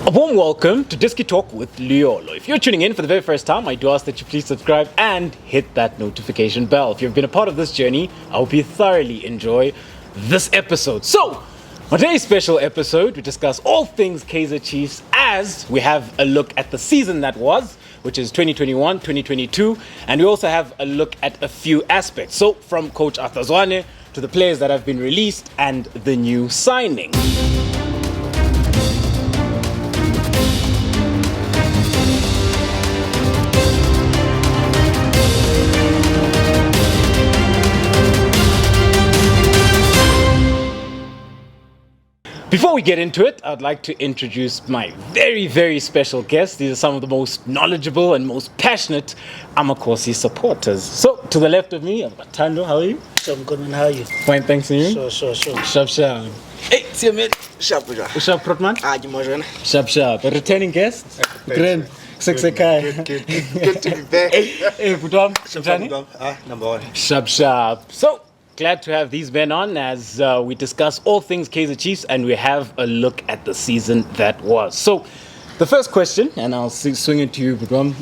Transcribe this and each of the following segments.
A warm welcome to Disky Talk with Liolo. If you're tuning in for the very first time, I do ask that you please subscribe and hit that notification bell. If you've been a part of this journey, I hope you thoroughly enjoy this episode. So, on today's special episode, we discuss all things Kaizer Chiefs as we have a look at the season that was, which is 2021-2022, and we also have a look at a few aspects. So, from Coach Arthur Zwane to the players that have been released and the new signing. Before we get into it, I'd like to introduce my very, very special guests. These are some of the most knowledgeable and most passionate Amakosi supporters. So, to the left of me, I've got Tando. How are you? I'm good, man. How are you? Fine, thanks, and you? Sure. Sharp. Hey, see you, mate. Sharp, Sharp, Protman? Sharp. A returning guest? Grand. Good to be back. Hey, Budam. Number one. Sharp. So, glad to have these men on as we discuss all things Kaizer Chiefs and we have a look at the season that was. So, the first question, and I'll swing it to you, Budam.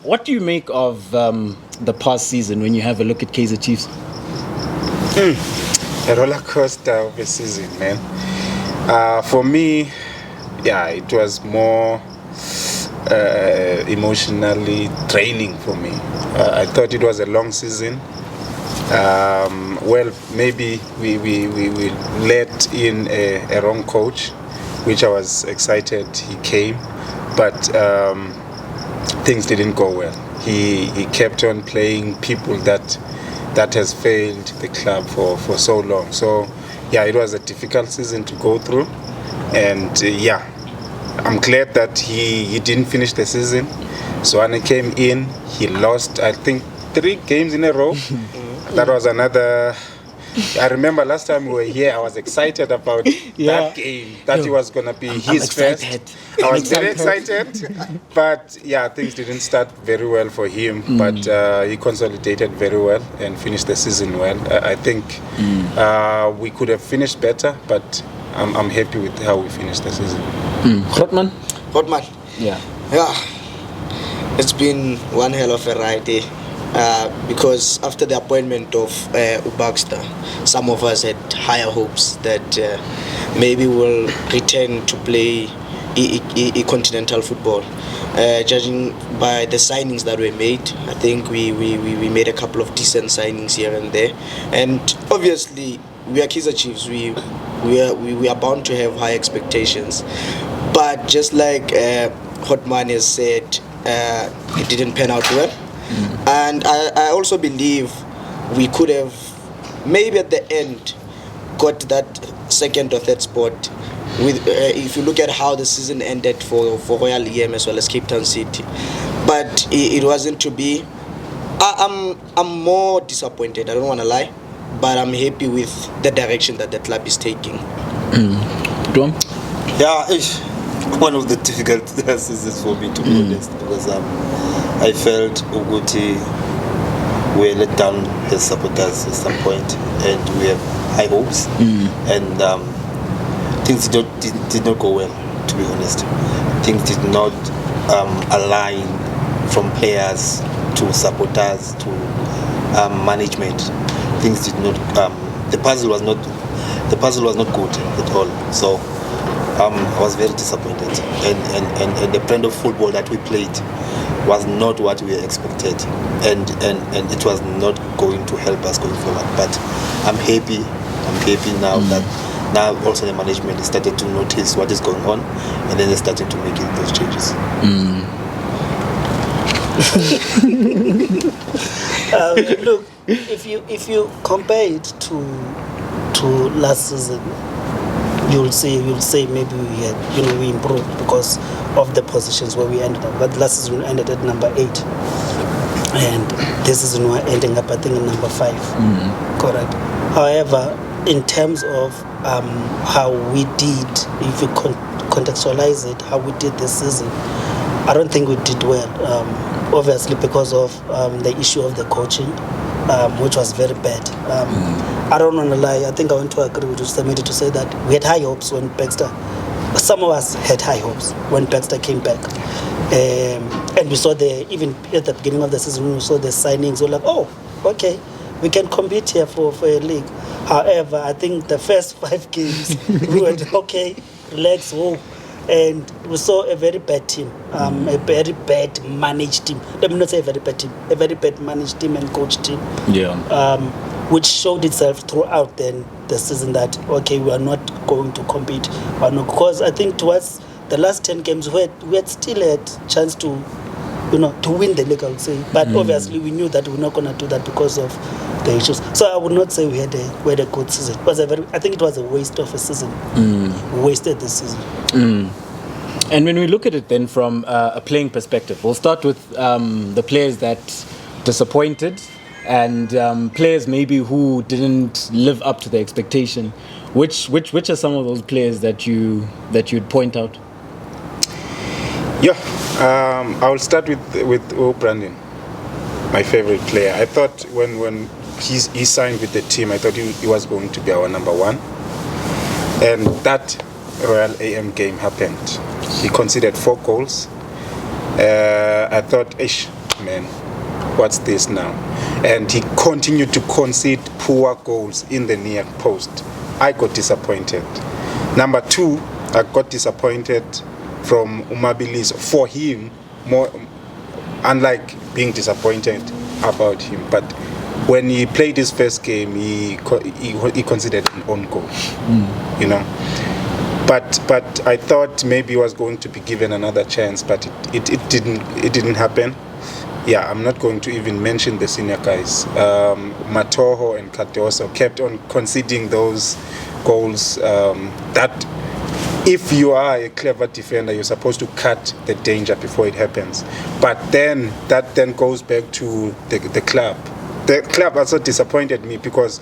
What do you make of the past season when you have a look at Kaizer Chiefs? A roller coaster of a season, man. For me, it was more emotionally draining for me. I thought it was a long season. Maybe we let in a wrong coach, which I was excited he came, but things didn't go well. He kept on playing people that has failed the club for so long. So it was a difficult season to go through, and I'm glad that he didn't finish the season. Zwane came in, he lost I think 3 games in a row. That was another. I remember last time we were here, I was excited about that game. It was going to be his first. I was very excited. But things didn't start very well for him. But he consolidated very well and finished the season well. I think we could have finished better, but I'm happy with how we finished the season. Hotman? Yeah. It's been one hell of a ride, eh? Because after the appointment of Baxter, some of us had higher hopes that maybe we'll return to play continental football. Judging by the signings that were made, I think we made a couple of decent signings here and there. And obviously, we are Kaizer Chiefs. We are bound to have high expectations. But just like Hotman has said, it didn't pan out well. And I also believe we could have maybe at the end got that second or third spot with if you look at how the season ended for Royal EM as well as Cape Town City, but it wasn't to be. I'm more disappointed, I don't want to lie, but I'm happy with the direction that the club is taking. Dom? It's one of the difficult seasons for me, to be honest, because I felt Uguti were let down as supporters at some point, and we have high hopes, and things did not go well, to be honest. Things did not align from players to supporters to management. Things did not. The puzzle was not good at all. So I was very disappointed, and the brand of football that we played was not what we expected, and it was not going to help us going forward. But I'm happy now that now also the management is started to notice what is going on, and then they're starting to make those changes. Look, if you compare it to last season, you'll say maybe we improved because of the positions where we ended up. But last season we ended at number 8, and this season we're ending up I think in number 5. Correct. However, in terms of how we did, if you contextualize it, how we did this season, I don't think we did well. Obviously because of the issue of the coaching, which was very bad. I don't want to lie. I think I want to agree with Mr. Medi to say that we had high hopes when Baxter some of us had high hopes when Baxter came back. And we saw even at the beginning of the season, we saw the signings. We were like, oh, okay, we can compete here for a league. However, I think the first 5 games, we went, okay, relax, whoa. And we saw a very bad team, a very bad managed team. Let me not say a very bad team, a very bad managed team and coached team. Yeah. Which showed itself throughout then the season that, okay, we are not going to compete. Because I think towards the last 10 games, we had still had chance to win the league, I would say. But obviously, we knew that we're not going to do that because of the issues. So I would not say we had a good season. I think it was a waste of a season. We wasted this season. And when we look at it then from a playing perspective, we'll start with the players that disappointed and players maybe who didn't live up to the expectation. Which are some of those players that you'd point out? Yeah, I will start with Brandon, my favorite player. I thought when he signed with the team, I thought he was going to be our number 1. And that Royal AM game happened. He conceded 4 goals. I thought, man, what's this now? And he continued to concede poor goals in the near post. I got disappointed. Number 2, I got disappointed from Umabiliso. For him, more unlike being disappointed about him, but when he played his first game, he considered an own goal. But I thought maybe he was going to be given another chance, but it didn't happen. Yeah, I'm not going to even mention the senior guys. Matoho and Katoso kept on conceding those goals. That if you are a clever defender, you're supposed to cut the danger before it happens. But then that goes back to the club. The club also disappointed me because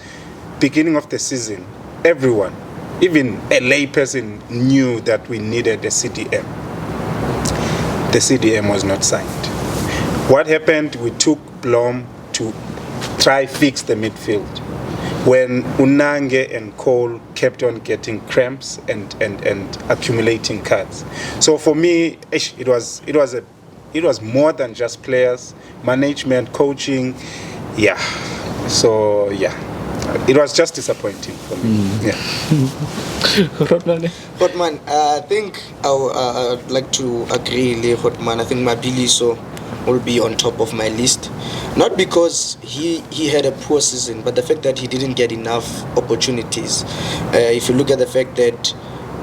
beginning of the season, everyone, even a layperson, knew that we needed a CDM. The CDM was not signed. What happened? We took Blom to try fix the midfield. When Unange and Cole kept on getting cramps and accumulating cards. So for me, it was more than just players, management, coaching, yeah. So yeah, it was just disappointing for me. Yeah. Hotman, I think I would like to agree, Hotman. I think Mabiliso will be on top of my list. Not because he had a poor season, but the fact that he didn't get enough opportunities. If you look at the fact that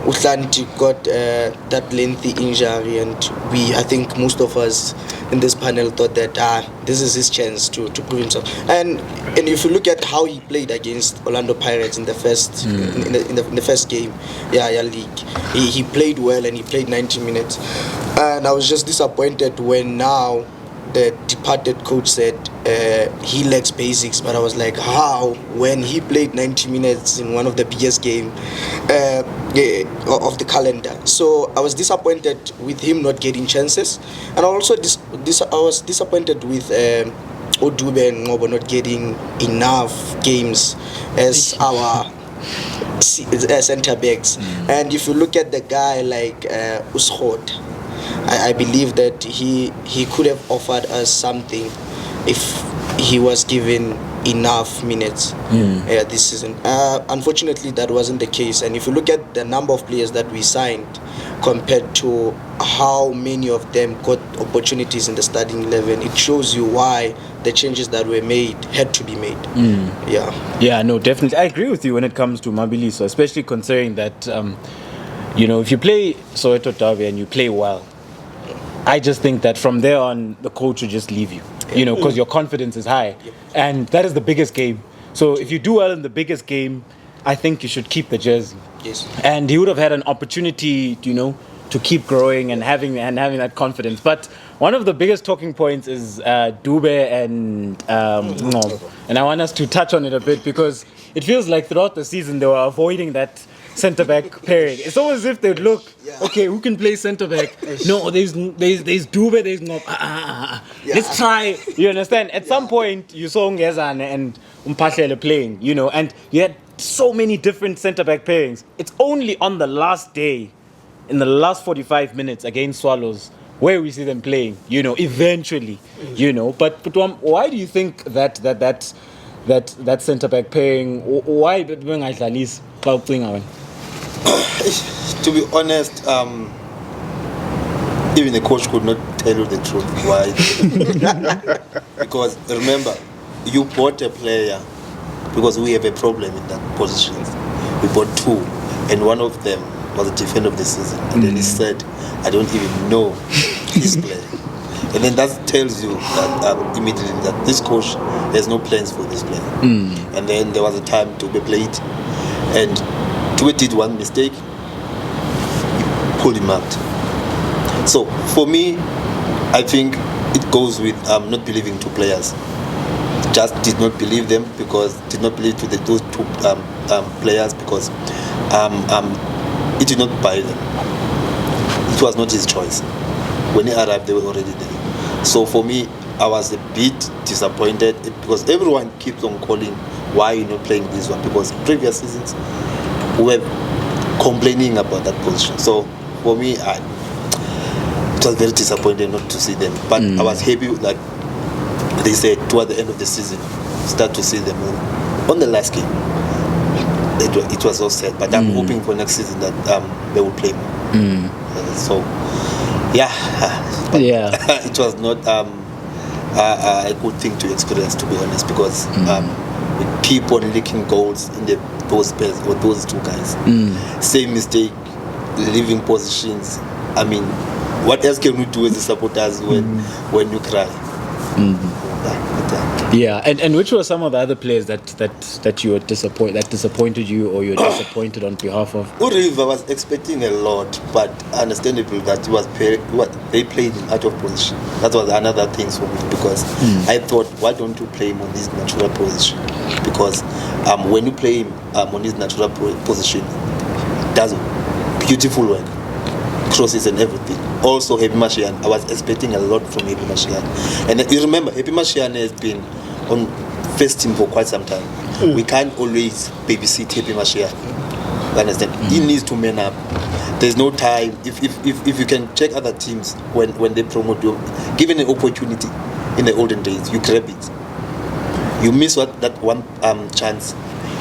Utlanti got that lengthy injury, and I think most of us in this panel thought that this is his chance to prove himself. And if you look at how he played against Orlando Pirates in the first in the first game, league, he played well and he played 90 minutes. And I was just disappointed when now the departed coach said he lacks basics, but I was like, how? When he played 90 minutes in one of the biggest games of the calendar. So I was disappointed with him not getting chances, and also I was disappointed with Odube and Ngobo not getting enough games as our centre backs. And if you look at the guy like Uschot, I believe that he could have offered us something if he was given enough minutes this season. Unfortunately, that wasn't the case. And if you look at the number of players that we signed compared to how many of them got opportunities in the starting 11, it shows you why the changes that were made had to be made. Yeah, no, definitely. I agree with you when it comes to Mabiliso, especially considering that, if you play Soweto Derby and you play well, I just think that from there on, the coach will just leave you, because your confidence is high. And that is the biggest game. So if you do well in the biggest game, I think you should keep the jersey. Yes. And he would have had an opportunity, to keep growing and having that confidence. But one of the biggest talking points is Dube and Ngob. And I want us to touch on it a bit because it feels like throughout the season they were avoiding that centre-back pairing. It's almost as if they'd look, okay, who can play centre-back? No, there's Dube, there's Ngob. Let's try, you understand? At some point, you saw Ngezane and Mpahlele playing, and you had so many different centre-back pairings. It's only on the last day in the last 45 minutes against Swallows, where we see them playing, eventually, But why do you think that centre back pairing? Why bengadlalisi xa ucinga wena? To be honest, even the coach could not tell you the truth. Why? Because remember, you bought a player because we have a problem in that position. We bought two, and one of them was the defender of the season. And then he said, I don't even know this player. And then that tells you that immediately that this coach has no plans for this player. And then there was a time to be played, and Tube did one mistake, pulled him out. So for me, I think it goes with not believing two players. Just did not believe them because did not believe those two players because he did not buy them. It was not his choice. When he arrived, they were already there. So for me, I was a bit disappointed because everyone keeps on calling, why you're not playing this one? Because previous seasons we were complaining about that position. So for me, it was very disappointing not to see them. But I was happy, like they said, toward the end of the season, start to see them on the last game. It was all set, but I'm hoping for next season that they will play more. So, yeah, it was not a good thing to experience, to be honest, because we keep on leaking goals in those pairs or those two guys. Same mistake, leaving positions. I mean, what else can we do as a supporters when you cry? Yeah, and which were some of the other players that you were disappointed you, or you were disappointed on behalf of? Uriva was expecting a lot, but understandable that they played him out of position. That was another thing for me because I thought, why don't you play him on his natural position? Because when you play him on his natural position, he does beautiful work, crosses and everything. Also, Happy Mashian, I was expecting a lot from Happy Mashian. And you remember, Happy Mashian has been on first team for quite some time. We can't always babysit Happy Mashian. You understand? He needs to man up. There's no time. If you can check other teams when they promote you, given an opportunity in the olden days, you grab it. You miss that one chance,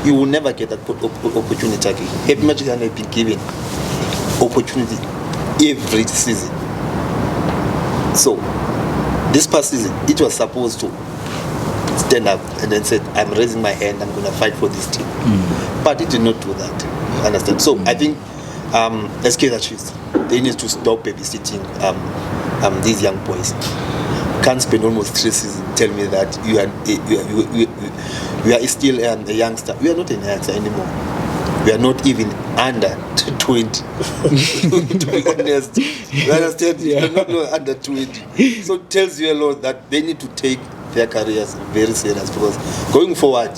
you will never get that opportunity again. Happy Mashian has been given opportunity every season. So this past season, it was supposed to stand up and then said, I'm raising my hand, I'm going to fight for this team. But it did not do that. Understand? So I think as Kaizer Chiefs, they need to stop babysitting these young boys. Can't spend almost 3 seasons tell me that you are still a youngster. We are not a youngster anymore. We are not even under 20. To be honest, you understand? We are not under 20. So it tells you a lot that they need to take their careers very serious because going forward,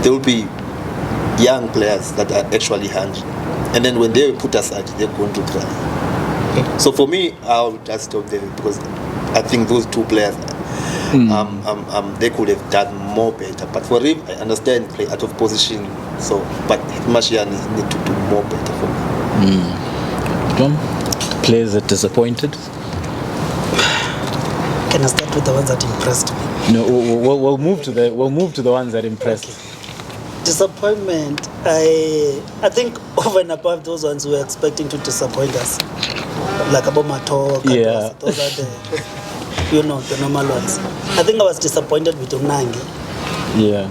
there will be young players that are actually hungry, and then when they put aside, they're going to cry. So for me, I would just stop there because I think those two players, they could have done more better. But for him, I understand play out of position. So, but Mashian need to do more better for me. Blom, players that disappointed. Can I start with the ones that impressed me? No, we'll move to the ones that impressed. Okay. Disappointment. I think over and above those ones we were expecting to disappoint us, like Abomato. Yeah. Those are the normal ones. I think I was disappointed with Unange. Yeah.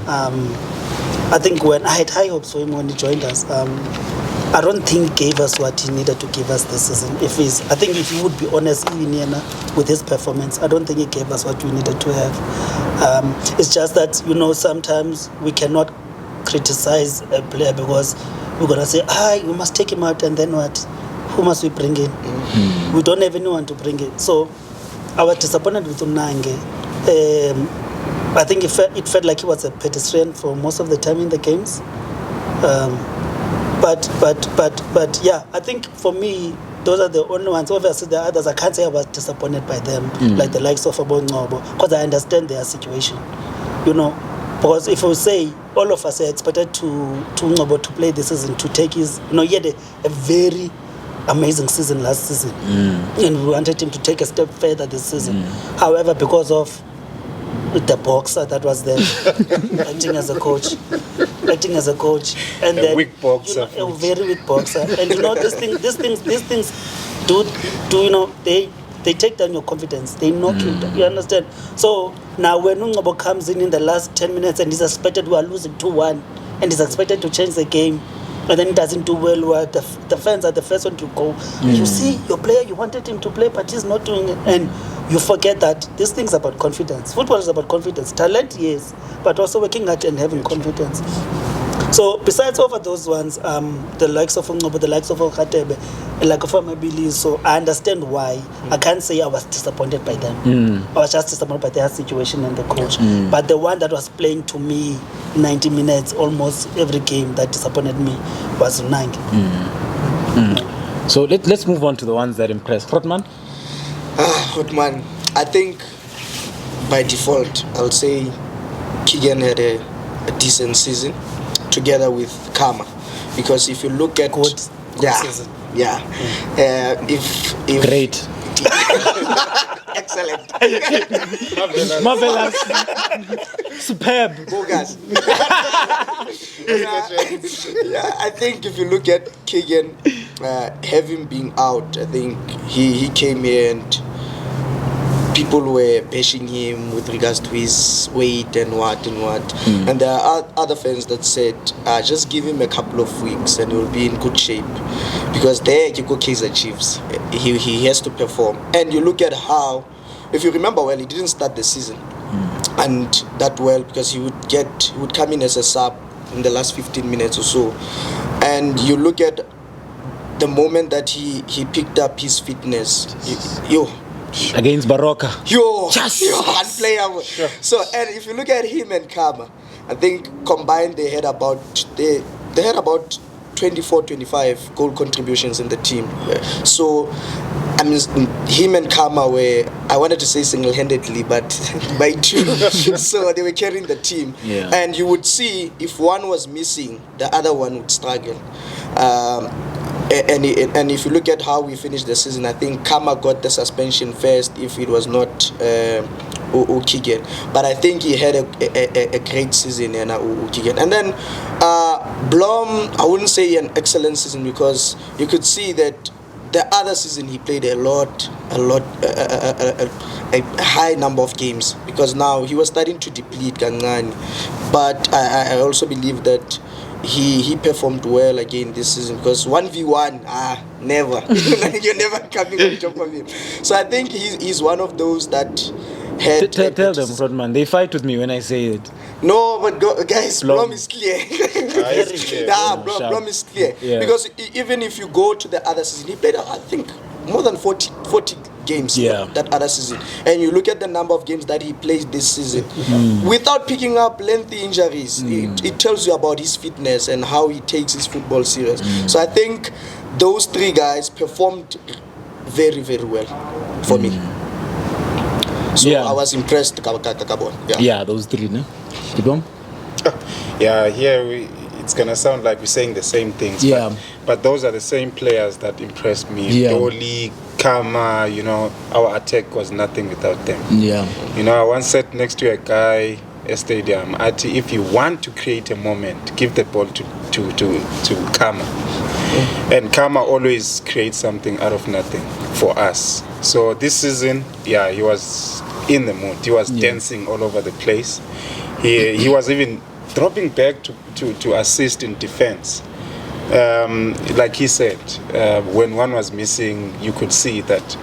I think when I had high hopes for him when he joined us, I don't think he gave us what he needed to give us this season. I think if he would be honest, even with his performance, I don't think he gave us what we needed to have. It's just that sometimes we cannot criticize a player because we're gonna say, we must take him out, and then what? Who must we bring in? We don't have anyone to bring in. So I was disappointed with Unange. I think it felt like he was a pedestrian for most of the time in the games. But yeah, I think for me, those are the only ones. Obviously, the others, I can't say I was disappointed by them, like the likes of Abongobo, because I understand their situation. Because if we say all of us are expected to Ngobo to play this season, to take his, he had a very amazing season last season, and we wanted him to take a step further this season. However, because of the boxer that was there acting as a coach, and A then weak boxer. a very weak boxer, and these things do they take down your confidence. They knock you down. You understand? So now when Njabulo comes in the last 10 minutes and he's expected, we are losing 2-1, and he's expected to change the game, and then he doesn't do well, where the fans are the first one to go. You see your player, you wanted him to play, but he's not doing it, and you forget that this thing's about confidence. Football is about confidence. Talent, yes, but also working hard and having confidence. So besides over those ones, the likes of Njabulo, the likes of Okatebe, like of Amabili, so I understand why. I can't say I was disappointed by them. I was just disappointed by their situation and the coach. But the one that was playing to me 90 minutes almost every game that disappointed me was Unang. So let's move on to the ones that impressed. Rotman? Hotman, I think by default, I'll say Keegan had a decent season together with Kama, because if you look at Good season. if Great. excellent. Marvelous. Superb. Bogas. I think if you look at Keegan, having been out, I think he came here and people were bashing him with regards to his weight and what. And there are other fans that said, just give him a couple of weeks and he will be in good shape. Because there, you go Kaizer Chiefs. He has to perform. And you look at how, if you remember well, he didn't start the season. And that well, because he would come in as a sub in the last 15 minutes or so. And you look at the moment that he picked up his fitness, Against Baroka. Unplayable. Sure. So, and if you look at him and Kama, I think combined they had about 24, 25 goal contributions in the team. So, I mean, him and Kama were, I wanted to say single-handedly, but by two. So they were carrying the team. Yeah. And you would see if one was missing, the other one would struggle. And if you look at how we finished the season, I think Kama got the suspension first if it was not Keegan. But I think he had a great season in Keegan. And then Blom, I wouldn't say an excellent season, because you could see that the other season he played a high number of games, because now he was starting to deplete Gangani. But I also believe that he performed well again this season, because 1v1, never. You're never coming on top of him. So I think he's one of those that had... Tell them, Rodman, they fight with me when I say it. No, but guys, Blom is clear. Blom is clear. Yeah. Because even if you go to the other season, he played, I think, more than 40 games that other season. And you look at the number of games that he played this season, without picking up lengthy injuries, it tells you about his fitness and how he takes his football serious. So I think those three guys performed very, very well for me. So I was impressed. Yeah, those three, no? Blom? Yeah, here it's gonna sound like we're saying the same things. Yeah. But those are the same players that impressed me. Yeah. Dolly, Kama, our attack was nothing without them. Yeah. I once sat next to a guy at stadium. Ati, if you want to create a moment, give the ball to Kama. And Kama always creates something out of nothing for us. So this season, he was in the mood. He was dancing all over the place. He was even dropping back to assist in defense. Like he said, when one was missing, you could see that.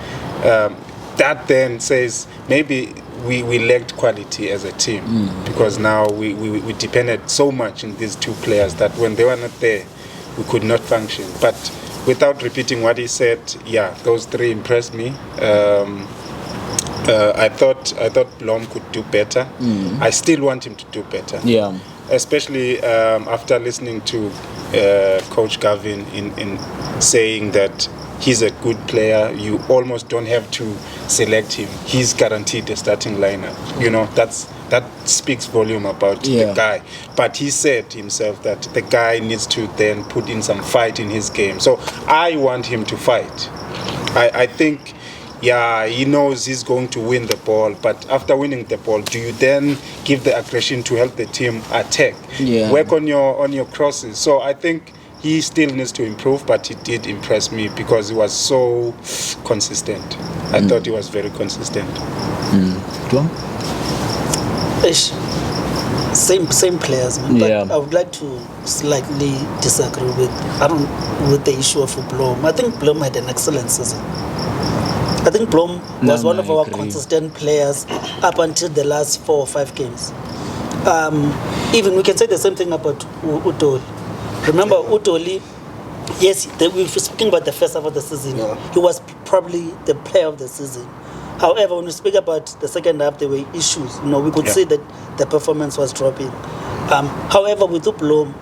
That then says maybe we lacked quality as a team, because now we depended so much on these two players that when they were not there, we could not function. But without repeating what he said, those three impressed me. I thought Blom could do better. I still want him to do better. Yeah. Especially after listening to Coach Gavin in saying that he's a good player. You almost don't have to select him. He's guaranteed a starting lineup. That's that speaks volume about the guy. But he said himself that the guy needs to then put in some fight in his game. So I want him to fight. I think, he knows he's going to win the ball, but after winning the ball, do you then give the aggression to help the team attack? Work on your crosses. So I think he still needs to improve, but he did impress me because he was so consistent. I thought he was very consistent. Same players, man. But I would like to slightly disagree with the issue of Blom. I think Blom had an excellent season. I think Blom was one of our consistent players up until the last 4 or 5 games. Even we can say the same thing about Utoli. Remember Utoli, yes, we were speaking about the first half of the season. He was probably the player of the season. However, when we speak about the second half, there were issues. We could see that the performance was dropping. However, with Blom,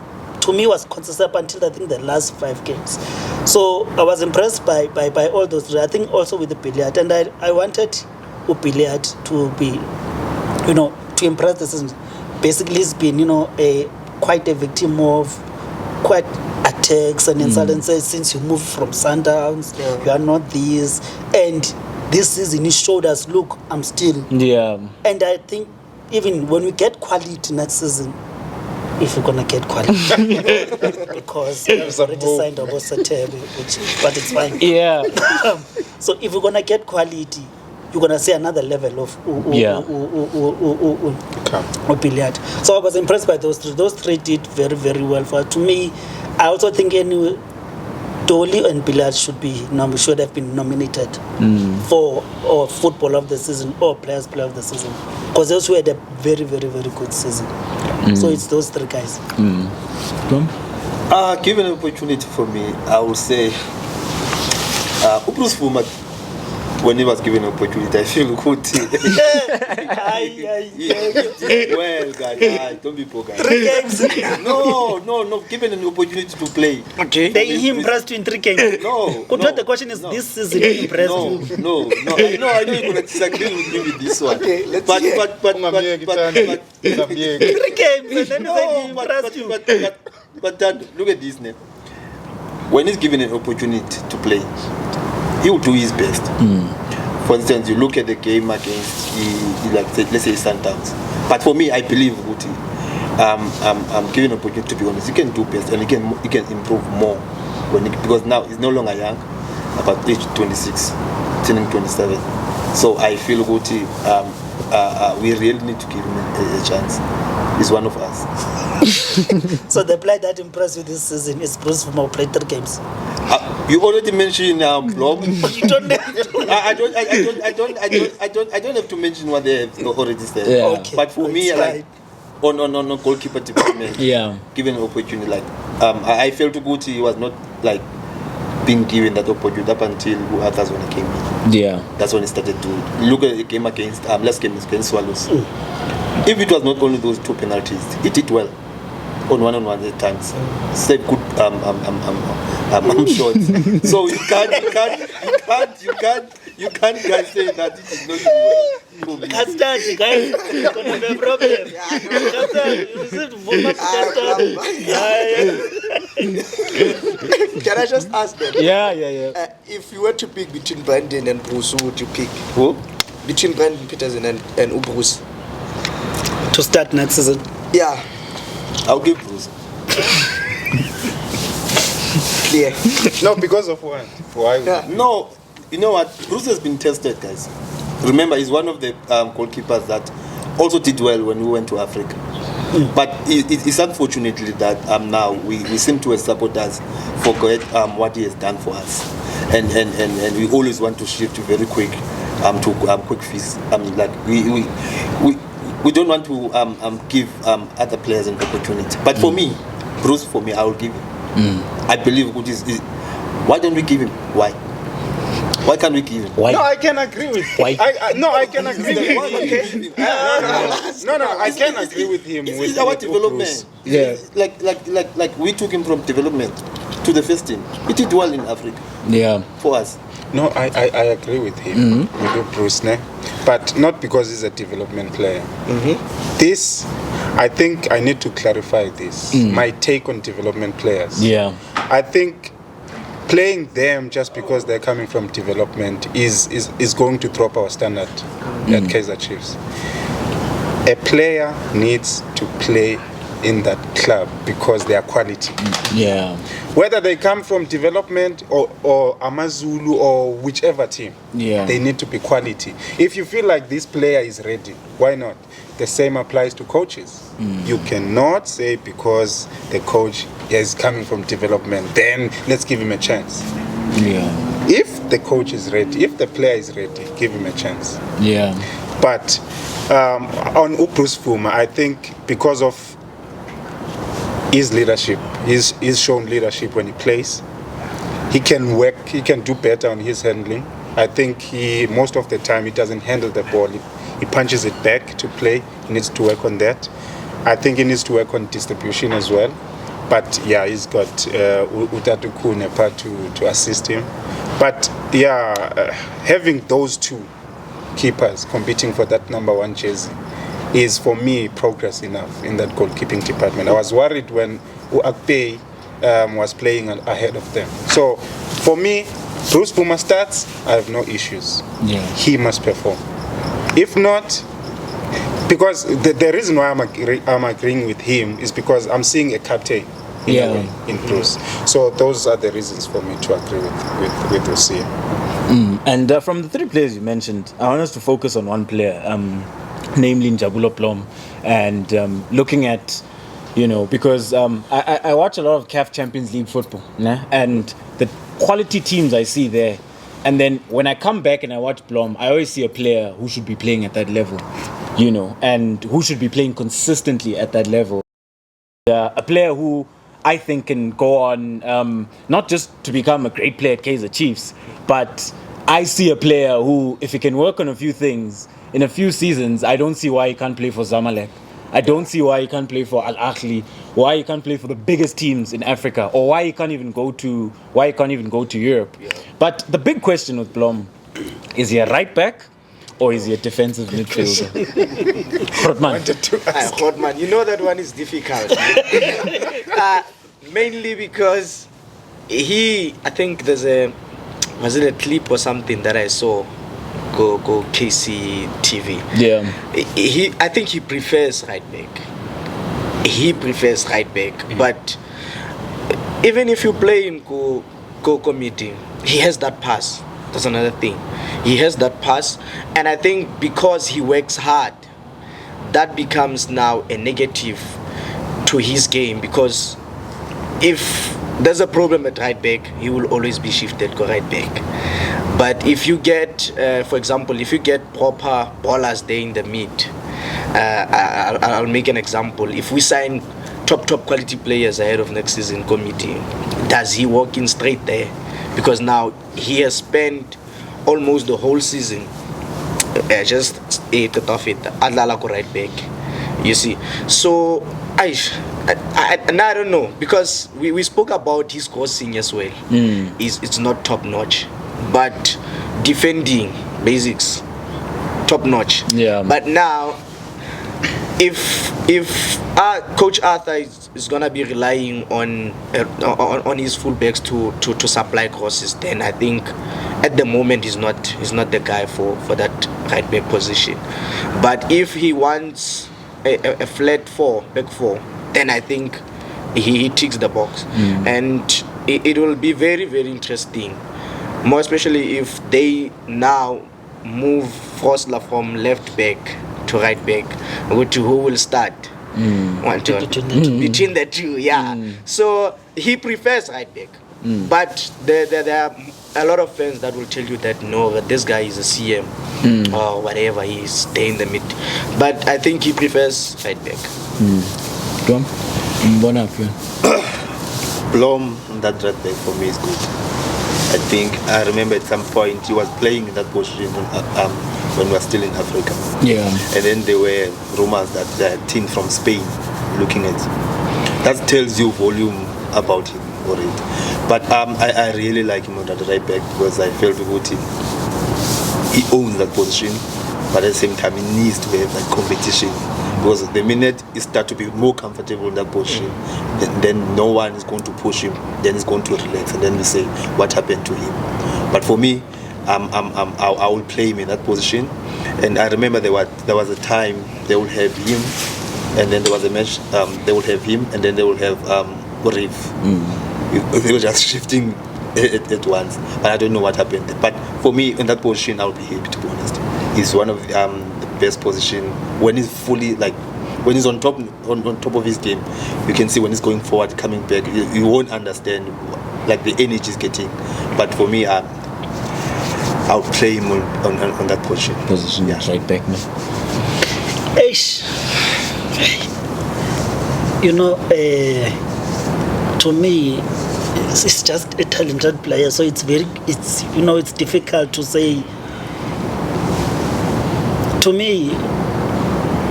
to me, was consistent up until I think the last 5 games. So I was impressed by all those. I think also with the Billiard, and I wanted Billiard to be, to impress the season. Basically, he's been, quite a victim of quite attacks and insults since you moved from Sundowns. You are not this, and this season he showed us, look, I'm still. And I think even when we get quality next season, if we're gonna get quality, because we've already signed about Saturday, but it's fine. So if we're gonna get quality, you're gonna see another level of Billiard. So I was impressed by those 3. Those 3 did very, very well. To me, I also think Dolly and Billiard should have been nominated for Football of the Season or Players Player of the Season, because those who had a very, very, very good season. So it's those 3 guys. Given an opportunity for me, I would say Preez Fuma, when he was given an opportunity, I feel good. Well, guys, don't be poor, guys. 3 games. No, given an opportunity to play. Okay. He impressed you in 3 games. No. The question is, this season he impressed you? No. I know you're going to disagree with me with this one. Okay, let's but 3 games, and then he impressed you. But Dad, look at this name. When he's given an opportunity to play, he will do his best. For instance, you look at the game against, let's say Sundowns. But for me, I believe Guti, I'm given an opportunity to be honest. He can do best and he can improve more because now he's no longer young, about age 26, turning 27. So I feel Guti, we really need to give him a chance. He's one of us. So the player that impressed you this season is Preez Fuma, played 3 games. You already mentioned Blom. You don't have to. I don't have to mention what they have already said. Okay. But for me, like on goalkeeper department, given an opportunity, like I felt Guti was not like being given that opportunity up until others when he came in. That's when he started to look at the game against last game against Swallows. If it was not only those 2 penalties, he did well on one at times. Said good shots. So you can't guys say that it is not doing well. Can't start, guys. It's gonna be a problem. You received Vuma Can I just ask them? If you were to pick between Brandon and Bruce, who would you pick? Who? Between Brandon Peterson and Bruce. To start next season. Yeah. I'll give Bruce. Clear. No, because of what? Why? No, you know what? Bruce has been tested, guys. Remember, he's one of the goalkeepers that also did well when we went to Africa. But it's unfortunately that now we seem to as supporters forget what he has done for us, and we always want to shift very quick to quick fix. Like we don't want to give other players an opportunity. But for me, Bruce, I will give him. I believe good is. Why don't we give him? Why? Why can't we give him? Why? No, I can agree with. Why? I can agree with him. No, I can agree with him. It's our development. Yeah. Like we took him from development to the first team. He did well in Africa. Yeah. For us. No, I agree with him, with you, Bruce, ne? But not because he's a development player. This, I think I need to clarify this. My take on development players. Yeah. I think playing them just because they're coming from development is going to drop our standard at Kaizer Chiefs. A player needs to play in that club because they are quality. Yeah. Whether they come from development or Amazulu or whichever team, they need to be quality. If you feel like this player is ready, why not? The same applies to coaches. You cannot say because the coach is coming from development, then let's give him a chance. Yeah. If the coach is ready, if the player is ready, give him a chance. Yeah. But on Bruce Fuma, I think because of his leadership, he's shown leadership when he plays. He can work, he can do better on his handling. I think most of the time he doesn't handle the ball. He punches it back to play. He needs to work on that. I think he needs to work on distribution as well. But yeah, he's got Utatu Kunepa to assist him. But yeah, having those two keepers competing for that number 1 jersey is for me progress enough in that goalkeeping department. I was worried when Uakpei was playing ahead of them. So for me, Bruce Puma starts, I have no issues. Yeah. He must perform. If not, because the reason why I'm agreeing with him is because I'm seeing a captain in Bruce. So those are the reasons for me to agree with Lucia. And from the 3 players you mentioned, I want us to focus on one player, namely Njabulo Blom, and looking at, because I watch a lot of CAF Champions League football, and the quality teams I see there, and then when I come back and I watch Blom, I always see a player who should be playing at that level, and who should be playing consistently at that level. A player who I think can go on, not just to become a great player at Kaizer Chiefs, but I see a player who, if he can work on a few things, in a few seasons, I don't see why he can't play for Zamalek. I don't see why he can't play for Al Ahly, why he can't play for the biggest teams in Africa, or why he can't even go to Europe. Yeah. But the big question with Blom, is he a right back or is he a defensive midfielder? Rodman, you know that one is difficult. Mainly because I think was it a clip or something that I saw, go KC TV. Yeah. I think he prefers right back. But even if you play in go committee, he has that pass. That's another thing. He has that pass, and I think because he works hard, that becomes now a negative to his game, because if there's a problem at right back, he will always be shifted to right back. But if you get, for example, if you get proper ballers there in the mid, I'll make an example. If we sign top quality players ahead of next season committee, does he walk in straight there? Because now he has spent almost the whole season just off it, Adlala right back. You see, so I don't know, because we spoke about his crossing as well. It's not top notch, but defending basics top notch. Yeah. But now, if Coach Arthur is gonna be relying on his fullbacks to supply crosses, then I think at the moment he's not the guy for that right back position. But if he wants a flat back four, then I think he ticks the box. And it will be very, very interesting, more especially if they now move Frosler from left back to right back, who will start between the two. So he prefers right back, but there are a lot of fans that will tell you that no, that this guy is a CM or whatever, he's stay in the mid, but I think he prefers right back. Blom, Blom, that right back for me is good. I remember at some point he was playing in that position when we were still in Africa. Yeah. And then there were rumors that the team from Spain looking at him. That tells you volume about him already. But I really like him on that right back because I felt he owns that position, but at the same time he needs to have that competition. Because the minute he starts to be more comfortable in that position, then no one is going to push him. Then he's going to relax, and then we say what happened to him. But for me, I will play him in that position. And I remember there was a time they will have him, and then there was a match. They will have him, and then they will have Reef. They were just shifting at once, but I don't know what happened. But for me, in that position, I'll be happy, to be honest. He's one of the best position when he's fully when he's on top of his game. You can see when he's going forward, coming back, you won't understand like the energy he's getting. But for me, I'll play him on that position. Yeah. Right back, man. To me, it's just a talented player, so it's difficult to say. To me,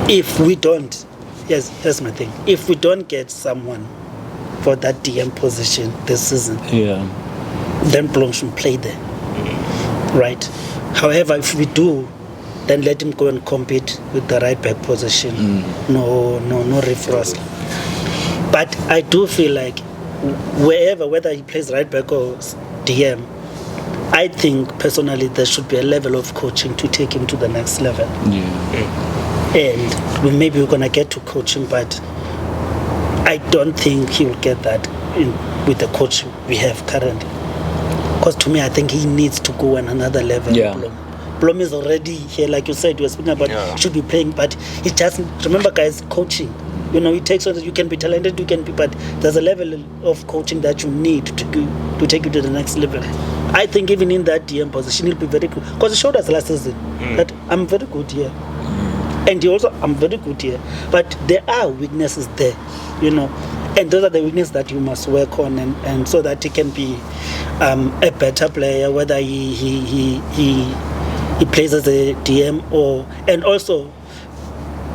if we don't, here's my thing. If we don't get someone for that DM position this season, then Blom should play there, right? However, if we do, then let him go and compete with the right back position. No reference. But I do feel like whether he plays right back or DM, I think personally there should be a level of coaching to take him to the next level. And maybe we're gonna get to coaching, but I don't think he will get that with the coach we have currently. Because to me, I think he needs to go on another level. Blom is already here, like you said, you were speaking about should be playing, but he doesn't. Remember, guys, coaching. It takes on. You can be talented, but there's a level of coaching that you need to take you to the next level. I think even in that DM position, he'll be very good. Because he showed us last season that I'm very good here. And I'm very good here. But there are weaknesses there, And those are the weaknesses that you must work on, and so that he can be a better player, whether he plays as a DM and also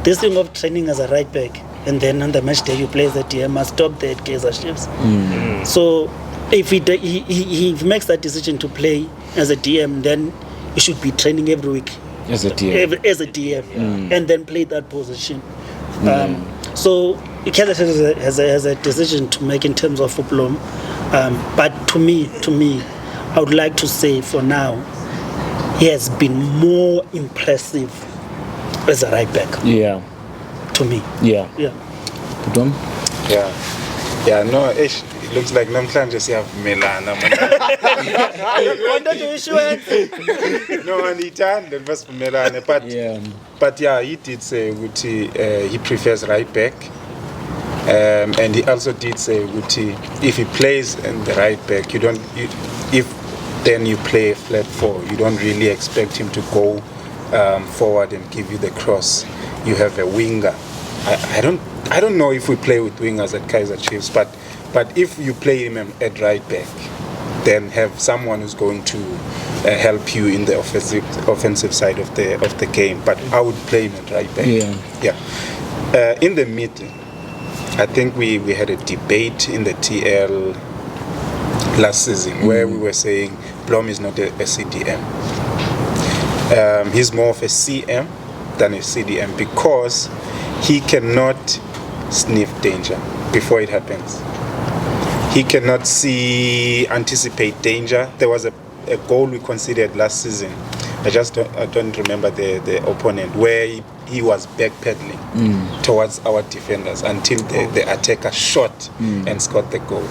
this thing of training as a right back, and then on the match day you play as a DM must stop there at Kaizer Chiefs. So if he makes that decision to play as a DM, then he should be training every week as a DM, and then play that position. So Kaizer has a decision to make in terms of Blom. But to me, I would like to say for now, he has been more impressive as a right back. To me. Blom? No, it looks like namhlanje siyavumelana no andiyithanda basivumelane but he did say ukuthi he prefers right back, and he also did say ukuthi if he plays in the right back, then you play a flat four, you don't really expect him to go forward and give you the cross. You have a winger. I don't know if we play with wingers at Kaizer Chiefs, but if you play him at right back, then have someone who's going to help you in the offensive side of the game. But I would play him at right back. In the middle, I think we had a debate in the TL last season where we were saying Blom is not a CDM. He's more of a CM than a CDM because he cannot sniff danger before it happens. He cannot anticipate danger. There was a goal we conceded last season. I don't remember the opponent, where he was backpedaling towards our defenders until the attacker shot and scored the goal.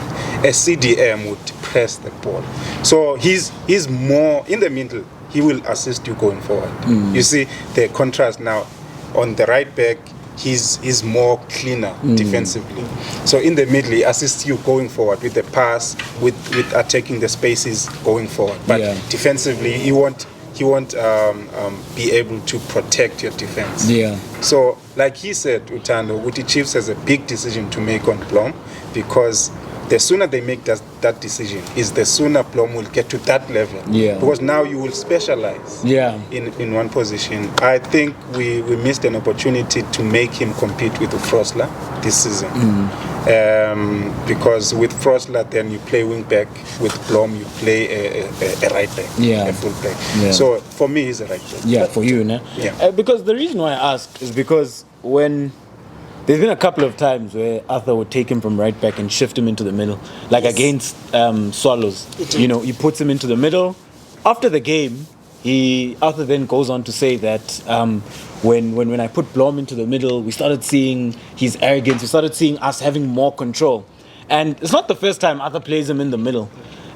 A CDM would press the ball. So he's more in the middle. He will assist you going forward. You see the contrast now. On the right back, he's more cleaner defensively. So in the middle, he assists you going forward with the pass, with attacking the spaces going forward. But defensively, he won't be able to protect your defense. So like he said, Utando, Uti Chiefs has a big decision to make on Blom, because the sooner they make that decision, is the sooner Blom will get to that level. Yeah. Because now you will specialize in one position. I think we missed an opportunity to make him compete with Frosler this season. Because with Frosler, then you play wing back. With Blom, you play a right back, a full back. Yeah. So for me, he's a right back. Yeah, for you, no? Yeah. Because the reason why I ask is because when there's been a couple of times where Arthur would take him from right back and shift him into the middle, like against Swallows. You know, he puts him into the middle. After the game, Arthur then goes on to say that when I put Blom into the middle, we started seeing his arrogance. We started seeing us having more control. And it's not the first time Arthur plays him in the middle.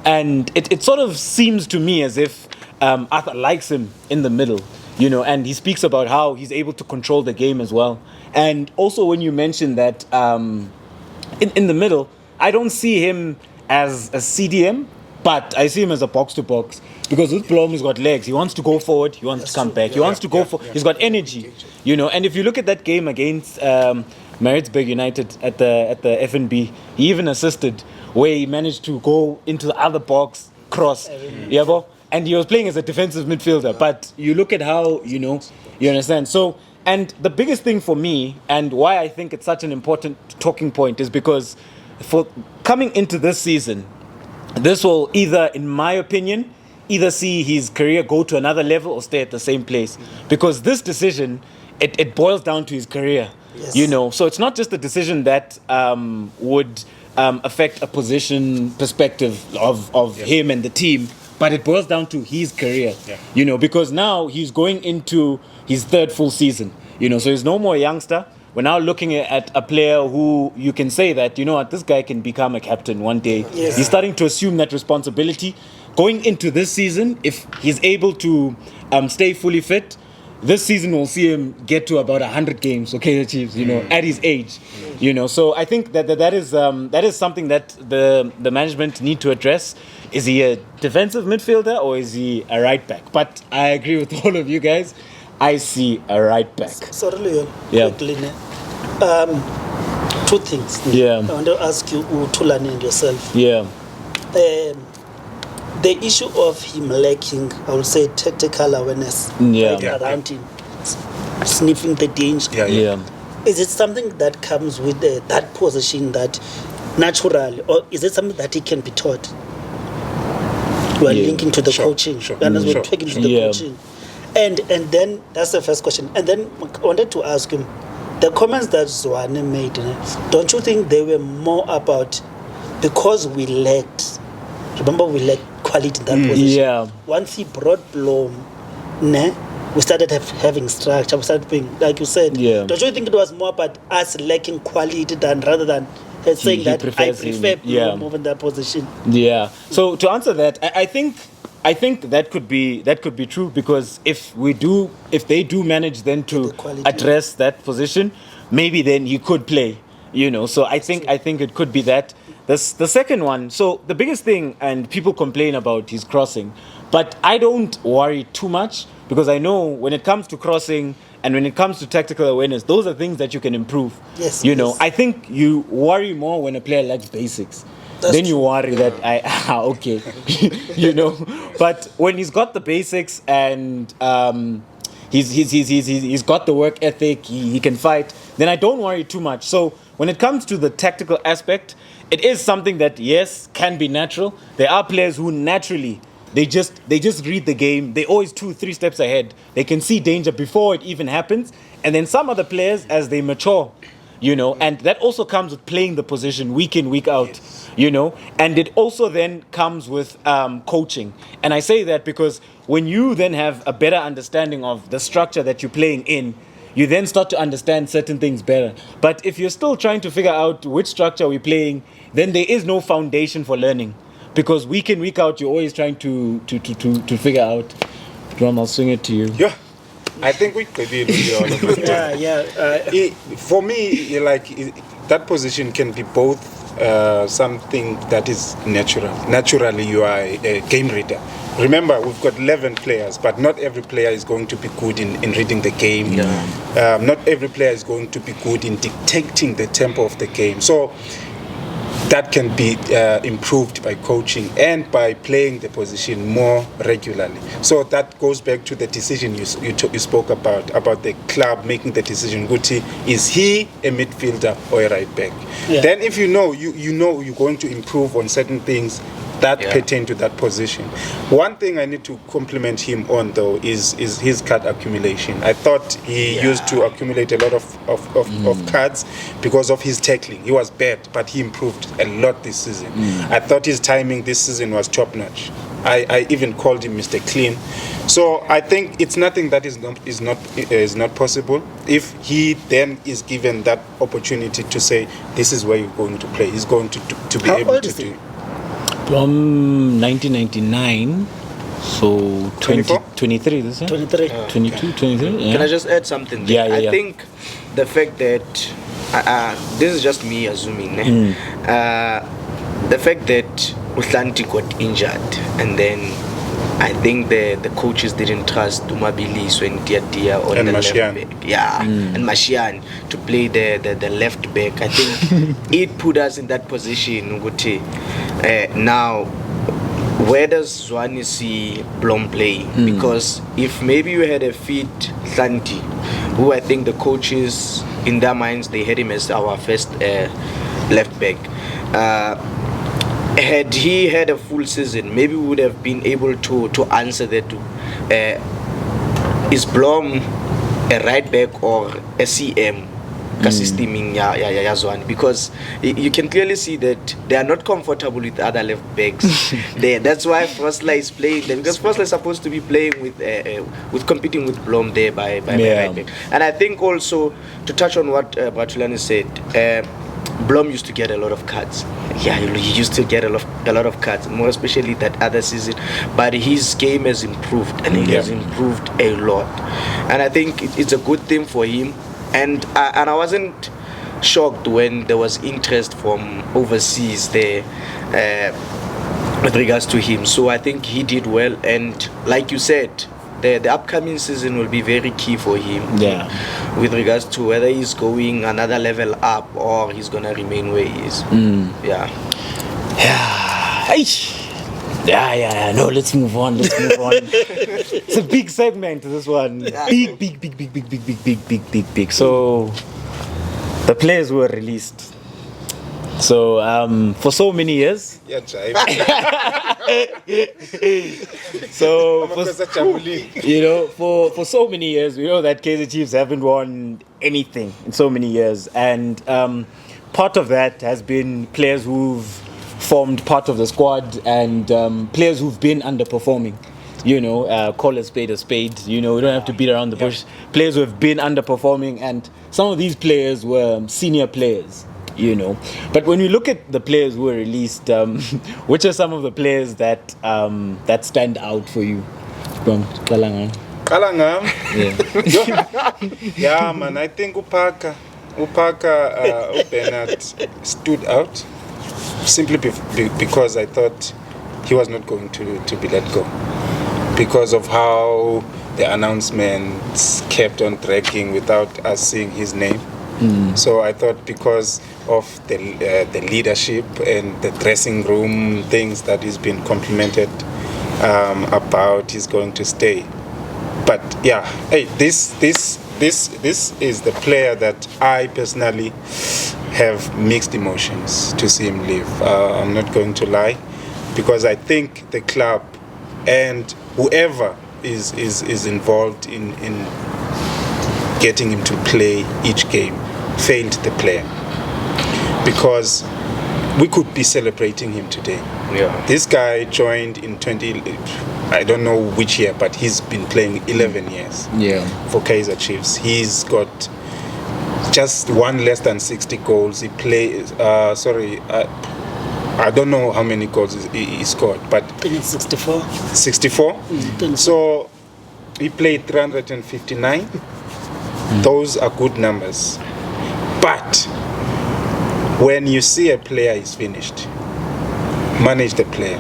And it sort of seems to me as if Arthur likes him in the middle, you know, and he speaks about how he's able to control the game as well. And also when you mention that in the middle, I don't see him as a CDM, but I see him as a box-to-box. Because with Blom, he's got legs. He wants to go forward. He wants to come back. He wants to go for. He's got energy, you know. And if you look at that game against Maritzburg United at the FNB, he even assisted where he managed to go into the other box, cross, and he was playing as a defensive midfielder. But you look at how, you know, you understand. So, and the biggest thing for me, and why I think it's such an important talking point, is because for coming into this season, this will either, in my opinion, either see his career go to another level or stay at the same place. Because this decision, it boils down to his career. Yes. You know, so it's not just a decision that would affect a position perspective of him and the team, but it boils down to his career. You know, because now he's going into his third full season. You know, so he's no more a youngster. We're now looking at a player who you can say that, you know what, this guy can become a captain one day. Yes. He's starting to assume that responsibility. Going into this season, if he's able to stay fully fit, this season we'll see him get to about 100 games, okay, the Chiefs, you know, at his age. You know, so I think that is something that the management need to address. Is he a defensive midfielder or is he a right back? But I agree with all of you guys. I see a right back. Sorry, Leon. Quickly, two things. I want to ask you, Tulani and yourself. The issue of him lacking, I would say, tactical awareness around him, sniffing the danger. Is it something that comes with that position that naturally, or is it something that he can be taught? We're linking to the coaching, and as we're taking to the coaching. And then that's the first question. And then I wanted to ask him, the comments that Zwane made, don't you think they were more about because we lacked? Remember, we lacked quality in that position. Once he brought Blom, we started having structure. We started being, like you said. Don't you think it was more about us lacking quality rather than saying that I prefer Blom over that position? So to answer that, I think that could be true, because if they do manage then to address that position, maybe then he could play, you know. So I think it could be that. The second one, so the biggest thing, and people complain about his crossing, but I don't worry too much, because I know when it comes to crossing and when it comes to tactical awareness, those are things that you can improve. You know, I think you worry more when a player lacks basics. Then you worry that okay, you know. But when he's got the basics and he's got the work ethic, he can fight, then I don't worry too much. So when it comes to the tactical aspect, it is something that can be natural. There are players who naturally they just read the game. They're always 2-3 steps ahead. They can see danger before it even happens. And then some other players, as they mature, you know, and that also comes with playing the position week in, week out. You know, and it also then comes with coaching. And I say that because when you then have a better understanding of the structure that you're playing in, you then start to understand certain things better. But if you're still trying to figure out which structure we're playing, then there is no foundation for learning, because week in, week out, you're always trying to figure out. Drum, I'll swing it to you. I think we could do for me, that position can be both something that is natural. Naturally, you are a game reader. Remember, we've got 11 players, but not every player is going to be good in reading the game. Not every player is going to be good in dictating the tempo of the game. So that can be improved by coaching and by playing the position more regularly. So that goes back to the decision you spoke about the club making the decision. Guti, is he a midfielder or a right back? Yeah. Then if you know you're going to improve on certain things that pertain to that position. One thing I need to compliment him on though is his card accumulation. I thought he used to accumulate a lot of cards because of his tackling. He was bad, but he improved a lot this season. I thought his timing this season was top notch. I even called him Mr. Clean. So I think it's nothing that is not possible. If he then is given that opportunity to say this is where you're going to play, he's going to be How able old to is he? do. From 1999, so 20, 23, this is 23. 22, 23. Yeah. Can I just add something there? Yeah. I think the fact that this is just me assuming, the fact that Uhlanti got injured and then I think the coaches didn't trust Dumabilis when Dia on And the Mashian. left back. Yeah, and Mashian to play the left back. I think it put us in that position. Nguti. Now, where does Zwane see Blom play? Because if maybe you had a fit Santi, who I think the coaches in their minds they had him as our first left back. Had he had a full season, maybe we would have been able to answer that. Is Blom a right back or a CM? Systeming Zwane, because you can clearly see that they are not comfortable with other left backs. That's why Frosler is playing there, because Frosler is supposed to be playing with competing with Blom there by right back. And I think also to touch on what Batulani said, Blom used to get a lot of cards. Yeah, he used to get a lot of cards, more especially that other season. But his game has improved, and he has improved a lot. And I think it's a good thing for him. And I wasn't shocked when there was interest from overseas there with regards to him. So I think he did well. And like you said, the upcoming season will be very key for him. Yeah. With regards to whether he's going another level up or he's gonna remain where he is. Yeah. Yeah. No, let's move on. It's a big segment, this one. Big. So, the players were released. So, for so many years. Yeah, Jai. So, for so many years, we know that Kaizer Chiefs haven't won anything in so many years. And part of that has been players who've formed part of the squad and players who've been underperforming. Call a spade. We don't have to beat around the bush. Players who have been underperforming, and some of these players were senior players. But when we look at the players who were released, which are some of the players that stand out for you from Kalangam? Yeah, man. I think Upaka, Bernard stood out simply because I thought he was not going to be let go because of how the announcements kept on dragging without us seeing his name. So I thought because of the leadership and the dressing room things that he's been complimented about, he's going to stay. But yeah, hey, this is the player that I personally have mixed emotions to see him leave. I'm not going to lie, because I think the club and whoever is involved in getting him to play each game failed the player, because we could be celebrating him today. Yeah. This guy joined in I don't know which year, but he's been playing 11 years for Kaizer Chiefs. He's got just one less than 60 goals. He plays, I don't know how many goals he scored, but I think it's 64. 64? So he played 359. Those are good numbers. But when you see a player is finished, manage the player.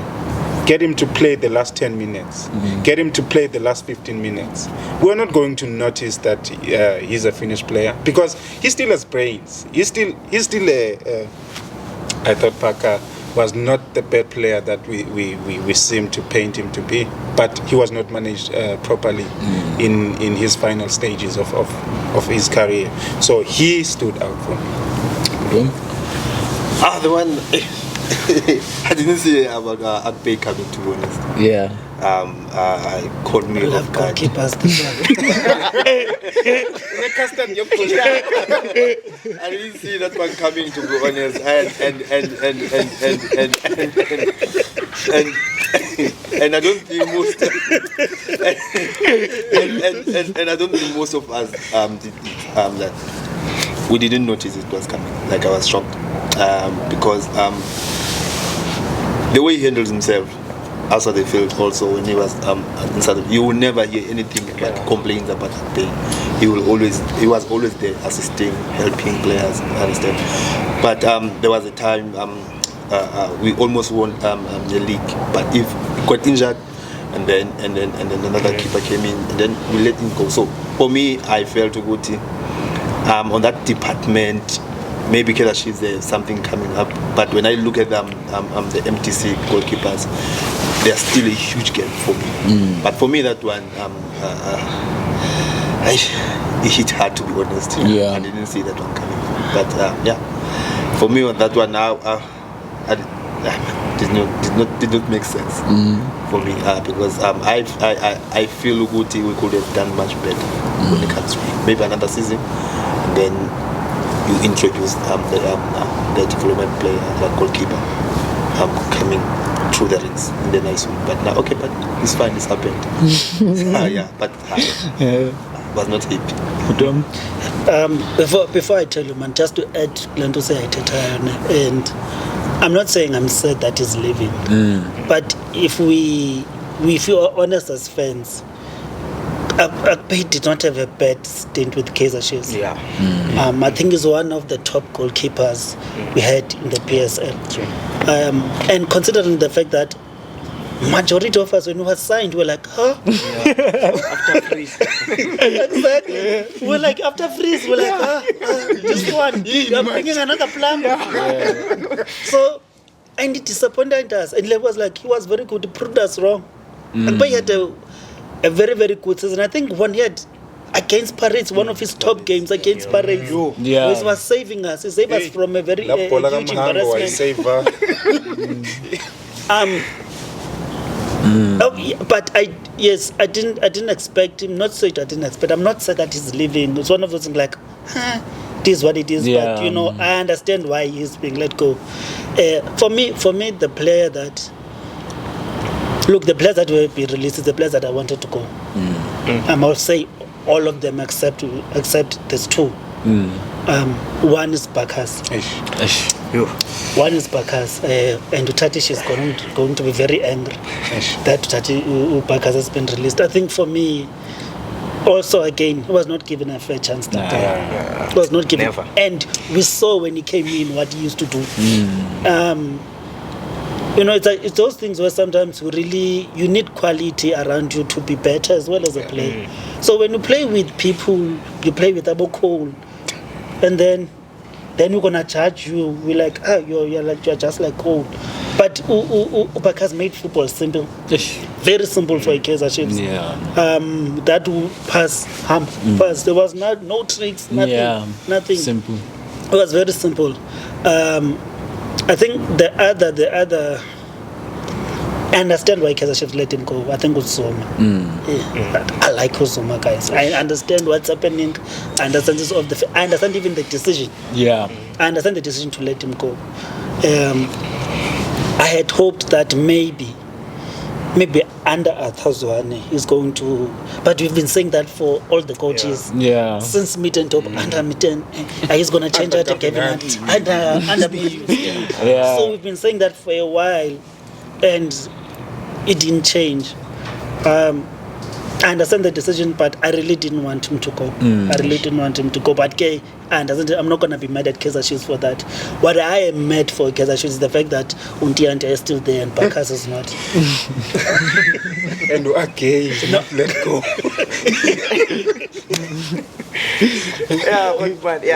Get him to play the last 10 minutes. Get him to play the last 15 minutes. We're not going to notice that he's a finished player, because he still has brains. He's still I thought Parker was not the bad player that we seemed to paint him to be, but he was not managed properly in his final stages of his career. So he stood out for me. The one I didn't see about Akpay coming, to be honest. Yeah. I caught me off guard. Goalkeepers. I didn't see that one coming, to be honest. And I don't think most and I don't think most of us did that we didn't notice it was coming. Like, I was shocked because the way he handles himself outside the field, also when he was inside, you will never hear anything like complaints about that day. He was always there, assisting, helping players, understand. But there was a time we almost won the league, but if he got injured, and then another keeper came in, and then we let him go. So for me, I felt good on that department. Maybe Kaizer Chiefs, there's something coming up, but when I look at them, the MTC goalkeepers, they're still a huge gap for me. But for me, that one, it hit hard, to be honest. Yeah. I didn't see that one coming. But for me, on that one now, did not make sense for me because I feel good we could have done much better when it comes to maybe another season, and then you introduce the development player, the goalkeeper, coming through the rings in the nice way. But now, okay, but it's fine, it's happened. But was not happy. Before I tell you, man, just to add, Glenn to say and I'm not saying I'm sad that he's leaving, but if we feel honest as fans, Akpay did not have a bad stint with Kaizer Chiefs. Yeah. I think he's one of the top goalkeepers we had in the PSL. And considering the fact that majority of us, when we were signed, were like, huh? After Preez. Exactly. We're like, after Preez, we're like, just one. You're bringing another plan. So, and it disappointed us. And it was like, he was very good. He proved us wrong. Akpay had a very, very good season. I think when he had against Preez, one of his top games against Preez, he was saving us. He saved us from a very huge embarrassment. But I didn't expect him. Not so I didn't expect. I'm not saying that he's leaving. It's one of those things like, it is what it is. Yeah. But I understand why he's being let go. For me, the player that. Look, the players that will be released is the players that I wanted to go. I'll say all of them except there's two. One is Bakas. One is Bakas. And Utatish is going to be very angry that Bakas has been released. I think for me, also again, he was not given a fair chance that time. He was not given. Never. And we saw when he came in what he used to do. It's those things where sometimes you need quality around you to be better as well as a player. So when you play with people, you play with Abo Cole, and then we're gonna charge you. We're like, you're just like Cole. But Bakas made football simple, very simple for Kaizer Chiefs. That will pass, pass. There was no tricks, nothing. Simple. It was very simple. I think the other I understand why Kaizer Chiefs let him go. I think it's Zuma. I like Zuma, guys. I understand what's happening. I understand I understand even the decision. I understand the decision to let him go. I had hoped that maybe under Zwane is going to, but we've been saying that for all the coaches since mid top under mid he's going to change out Kevin under me. So we've been saying that for a while, and it didn't change. I understand the decision, but I really didn't want him to go. I really didn't want him to go. But I'm not going to be mad at Kaizer Chiefs for that. What I am mad for Kaizer Chiefs is the fact that Untiante is still there and Bakas is not. And let go.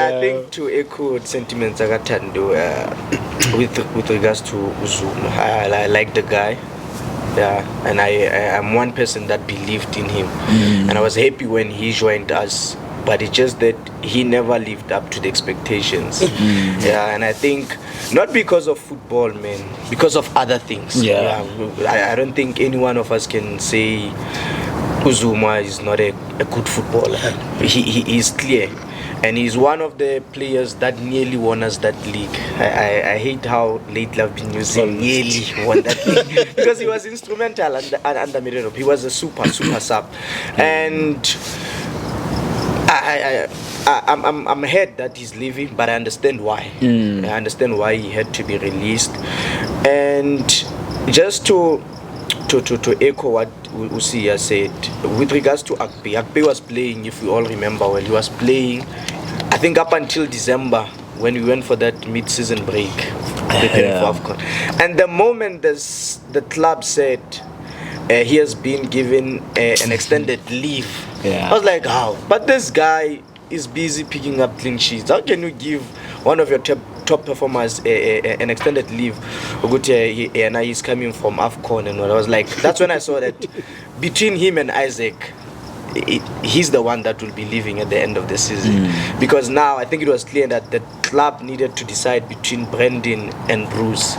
I think to echo sentiments, with regards to Zuma, I like the guy. Yeah, and I'm one person that believed in him, and I was happy when he joined us. But it's just that he never lived up to the expectations. Yeah, and I think not because of football, man, because of other things. Yeah. I don't think any one of us can say Zuma is not a good footballer. He is clear. And he's one of the players that nearly won us that league. I hate how lately I've been using nearly won that league because he was instrumental under Mirerop. He was a super sub. And I'm hurt that he's leaving, but I understand why. I understand why he had to be released. And just to echo what Usia said, with regards to Akpe was playing, if you all remember well, he was playing, I think up until December when we went for that mid-season break, preparing for AFCON. And the moment the club said he has been given an extended leave, I was like, how? But this guy is busy picking up clean sheets. How can you give one of your top performers an extended leave? And he's coming from AFCON and what. I was like, that's when I saw that between him and Isaac, he's the one that will be leaving at the end of the season. Because now I think it was clear that the club needed to decide between Brendan and Bruce,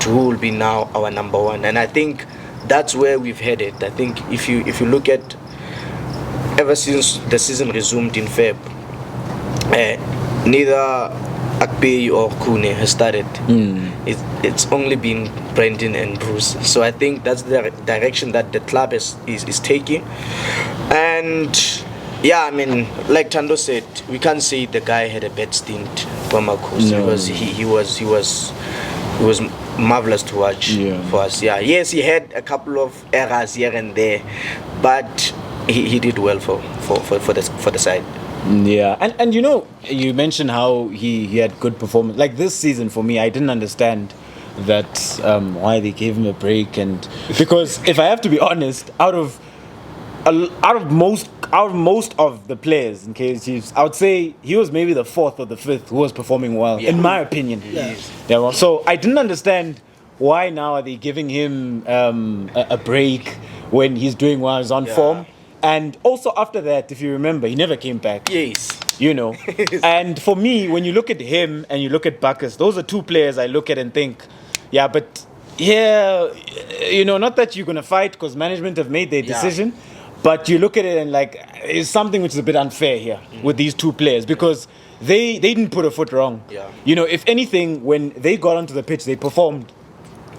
who will be now our number one. And I think that's where we've headed. I think if you look at ever since the season resumed in Feb, neither Akpe or Kune has started. It's only been Brendan and Bruce. So I think that's the direction that the club is taking. And yeah, I mean, like Tando said, we can't say the guy had a bad stint for Marcos because he was marvelous to watch for us. Yeah, yes, he had a couple of errors here and there, but he did well for the side. Yeah, and you mentioned how he had good performance. Like this season for me, I didn't understand that why they gave him a break, and because if I have to be honest, out of most of the players in KS Chiefs, I would say he was maybe the fourth or the fifth who was performing well, in my opinion. Yeah. So I didn't understand why now are they giving him a break when he's doing well, he's on form. And also after that, if you remember, he never came back. Yes. And for me, when you look at him and you look at Bacchus, those are two players I look at and think, not that you're going to fight because management have made their decision, but you look at it and like, it's something which is a bit unfair here with these two players because they didn't put a foot wrong. If anything, when they got onto the pitch, they performed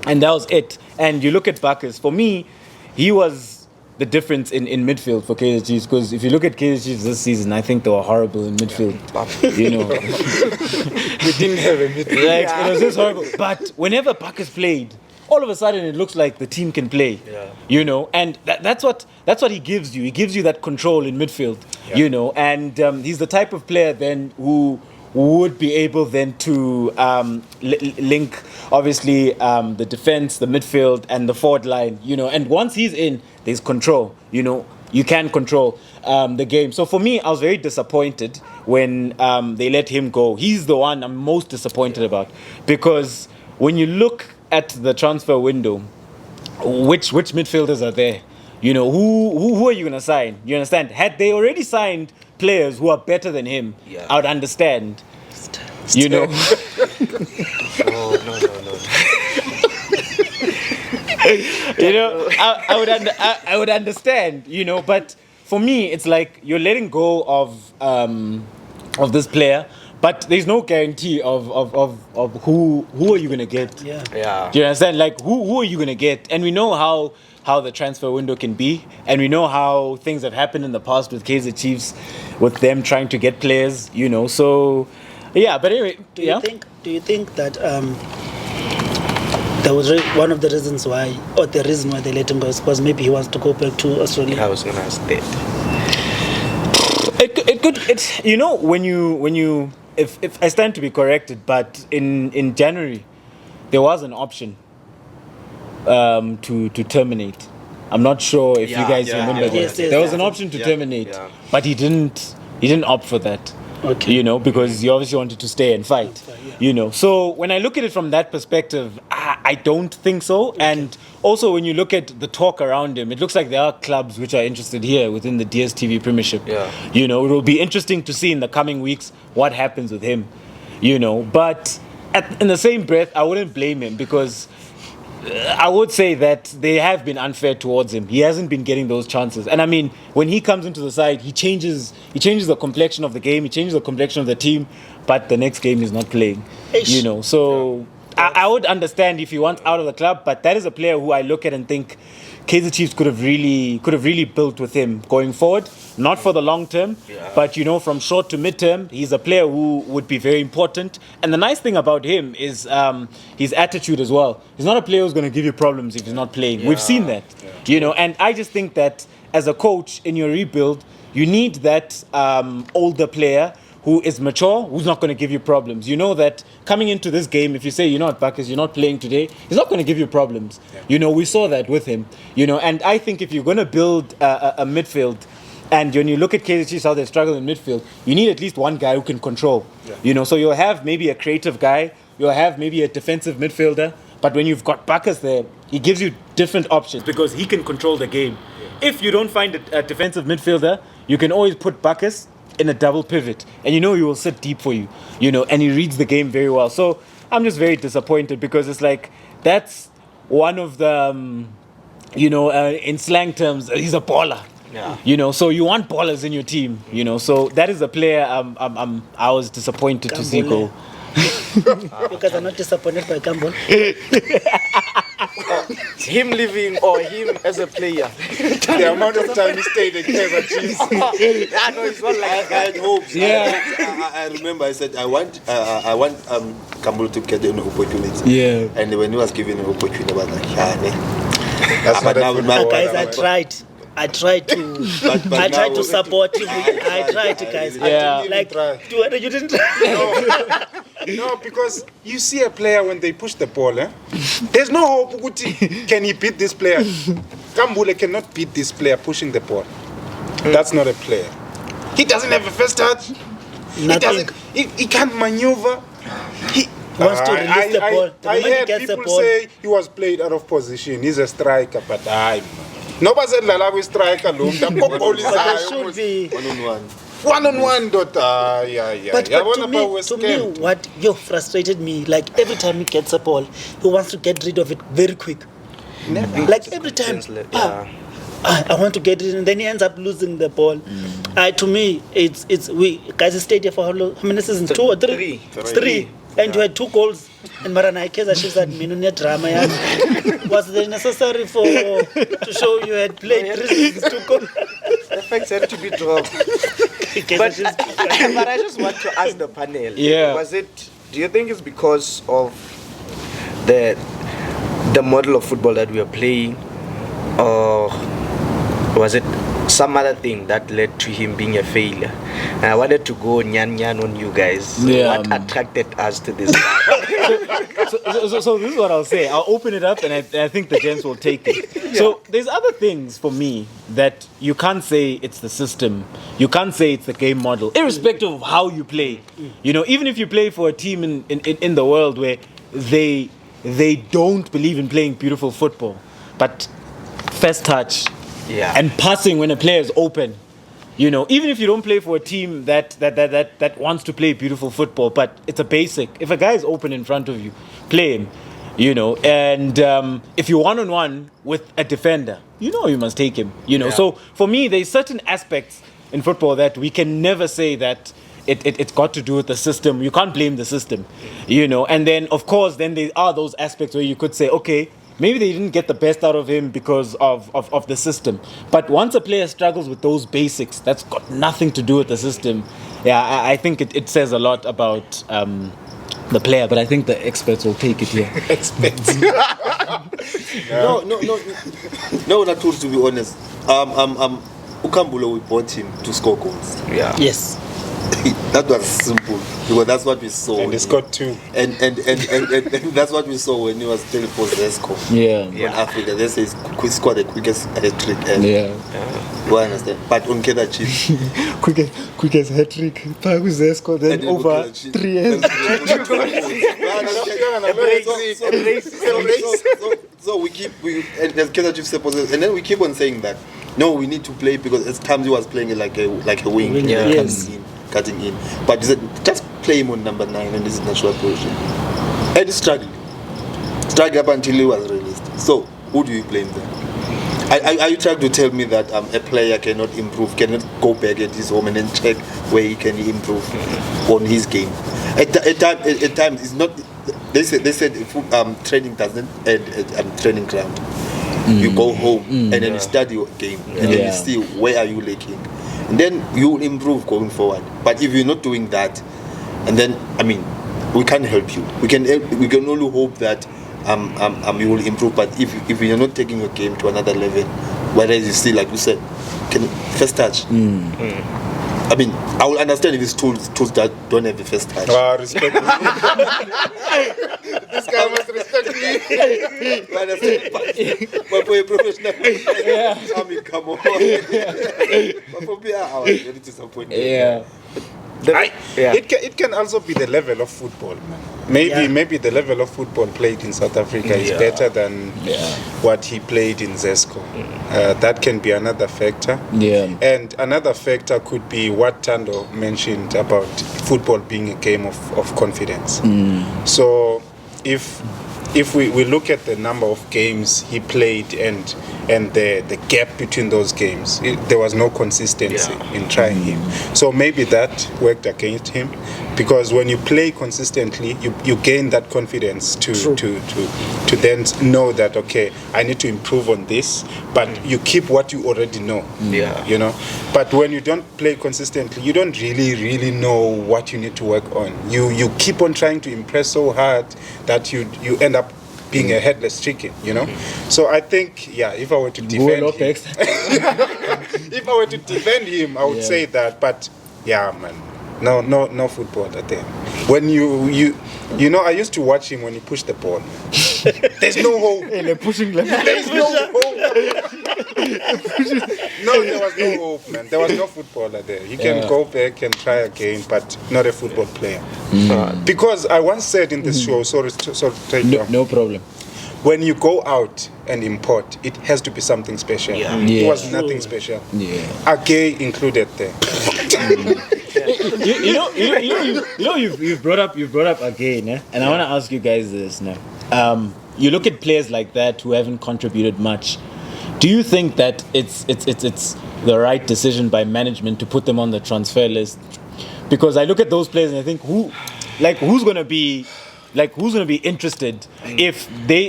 and that was it. And you look at Bacchus, for me, he was the difference in midfield for Kaizer Chiefs, because if you look at Kaizer Chiefs this season, I think they were horrible in midfield. We didn't have a midfield. It was just horrible. But whenever Bacchus played, all of a sudden it looks like the team can play. And that's what he gives you. He gives you that control in midfield. And he's the type of player then who would be able then to link obviously the defense, the midfield, and the forward line. And once he's in, there's control. You can control the game. So for me, I was very disappointed when they let him go. He's the one I'm most disappointed about, because when you look at the transfer window, which midfielders are there? Who are you gonna sign? You understand? Had they already signed players who are better than him, I would understand. No. I would understand, but for me it's like you're letting go of this player, but there's no guarantee of who are you gonna get. Do you understand? Like who are you gonna get? And we know how the transfer window can be, and we know how things have happened in the past with Kaizer Chiefs, with them trying to get players. So but anyway, do you think that that was one of the reasons why, or the reason why they let him go, was maybe he wants to go back to Australia? I was gonna ask that. It could. It's when you if I stand to be corrected, but in January there was an option to terminate. I'm not sure if you guys remember that. Yes, there was an option to terminate, but he didn't opt for that. Okay. You know, because he obviously wanted to stay and fight. You know, so when I look at it from that perspective, I don't think so. Okay. And also when you look at the talk around him, it looks like there are clubs which are interested here within the DStv Premiership. Yeah. You know, it will be interesting to see in the coming weeks what happens with him. You know, but in the same breath, I wouldn't blame him because I would say that they have been unfair towards him. He hasn't been getting those chances. And I mean, when he comes into the side, he changes the complexion of the game, he changes the complexion of the team, but the next game he's not playing. You know, so I would understand if he wants out of the club, but that is a player who I look at and think Kaizer Chiefs could have really built with him going forward. Not for the long term, but you know, from short to mid term, he's a player who would be very important. And the nice thing about him is his attitude as well. He's not a player who's going to give you problems if he's not playing. We've seen that, you know. And I just think that as a coach in your rebuild, you need that older player who is mature, who's not going to give you problems. You know that coming into this game, if you say, you know what, Bacchus, you're not playing today, he's not going to give you problems. You know, we saw that with him. You know, and I think if you're going to build a midfield, and when you look at Kaizer Chiefs, how they struggle in midfield, you need at least one guy who can control. You know, so you'll have maybe a creative guy, you'll have maybe a defensive midfielder, but when you've got Bacchus there, he gives you different options because he can control the game. If you don't find a defensive midfielder, you can always put Bacchus in a double pivot, and you know he will sit deep for you, you know, and he reads the game very well. So I'm just very disappointed because it's like that's one of the, you know, in slang terms, he's a baller. Yeah. You know, so you want ballers in your team, you know. So that is a player I was disappointed to see go. Because I'm not disappointed by Campbell. Him leaving or him as a player. The amount of time he stayed at Kaizer Chiefs. I know it's not like I had hopes. Yeah. I remember I said I want Campbell to get an opportunity. Yeah. And when he was given an opportunity, I was like, That's but not now a Guys, I tried to support him. I tried to, guys. Yeah. Like, you didn't try. No, because you see a player when they push the ball, there's no hope. Uguti, can he beat this player? Kambule cannot beat this player pushing the ball. That's not a player. He doesn't have a first touch. He can't maneuver. He wants to release the ball. I heard people say he was played out of position. He's a striker, but nobody said Lala is striker. But there should be one-on-one, daughter. But to me, what frustrated me, like every time he gets a ball, he wants to get rid of it very quick. Like every time, I want to get it, and then he ends up losing the ball. To me, it's we guys stayed here for how many seasons? 2 or 3? Three. And you had 2 goals. And Marana Kaizer, she said, drama. Was it necessary to show you had played 3 seasons, 2 goals? the facts had to be dropped. But I just want to ask the panel. Yeah. Do you think it's because of the model of football that we are playing, or was it some other thing that led to him being a failure? And I wanted to go nyan on you guys. What attracted us to this guy? So this is what I'll say. I'll open it up, and I think the gents will take it. So there's other things for me that you can't say it's the system. You can't say it's the game model, irrespective of how you play. You know, even if you play for a team in the world where they don't believe in playing beautiful football, but first touch and passing when a player is open. You know, even if you don't play for a team that wants to play beautiful football, but it's a basic. If a guy is open in front of you, play him. You know, and if you're one-on-one with a defender, you know you must take him. You know, so for me, there's certain aspects in football that we can never say that it's got to do with the system. You can't blame the system. You know, and then of course, then there are those aspects where you could say, okay, maybe they didn't get the best out of him because of the system. But once a player struggles with those basics, that's got nothing to do with the system. Yeah, I think it says a lot about the player, but I think the experts will take it here. Experts. No, to be honest. Ukambulo, we bought him to score goals. Yes. that was simple because that's what we saw. And he scored 2. And that's what we saw when he was playing for Zesco. Yeah. On Africa, they say he scored the quickest hat trick ever. Yeah. You understand? But on Kaizer Chiefs, quickest hat trick. Pagu Zesco, then and over 3 years. So we keep and there's Kaizer Chiefs supporters, and then we keep on saying that no, we need to play because at times he was playing it like a wing, cutting in. But he said just play him on number 9 and this is natural position. And he's struggling up until he was released. So who do you blame then? Are you trying to tell me that a player cannot improve, cannot go back at his home and then check where he can improve on his game? At times it's not. They said training doesn't end at training ground. You go home and then you study your game and then you see where are you lacking, and then you will improve going forward. But if you're not doing that, and then we can't help you. We can only hope that you will improve. But if you're not taking your game to another level, whereas you see, like you said, first touch. I will understand if it's tools that don't have the first touch. Respect. This guy must respect me. But for a professional, come on. But for me, I was very disappointed. Yeah. It can also be the level of football, man. Maybe the level of football played in South Africa is better than what he played in Zesco. That can be another factor. Yeah. And another factor could be what Tando mentioned about football being a game of confidence. So if we look at the number of games he played and the gap between those games, there was no consistency in trying him. So maybe that worked against him, because when you play consistently, you gain that confidence to then know that, okay, I need to improve on this, but you keep what you already know. You know. But when you don't play consistently, you don't really know what you need to work on. You keep on trying to impress so hard that you end up being a headless chicken, you know. So I think, if I were to defend him, if I were to defend him, I would say that. But man, no football there. When you know, I used to watch him when he pushed the ball. There's no hope. They're pushing left. There's no hope. No, there was no hope, man. There was no footballer there. He can go back and try again, but not a football player. Because I once said in this show, sorry to take you. No problem. When you go out and import, it has to be something special. It was nothing special. Agay included there. You've brought up again, and I want to ask you guys this now. You look at players like that who haven't contributed much. Do you think that it's the right decision by management to put them on the transfer list? Because I look at those players and I think who's gonna be interested if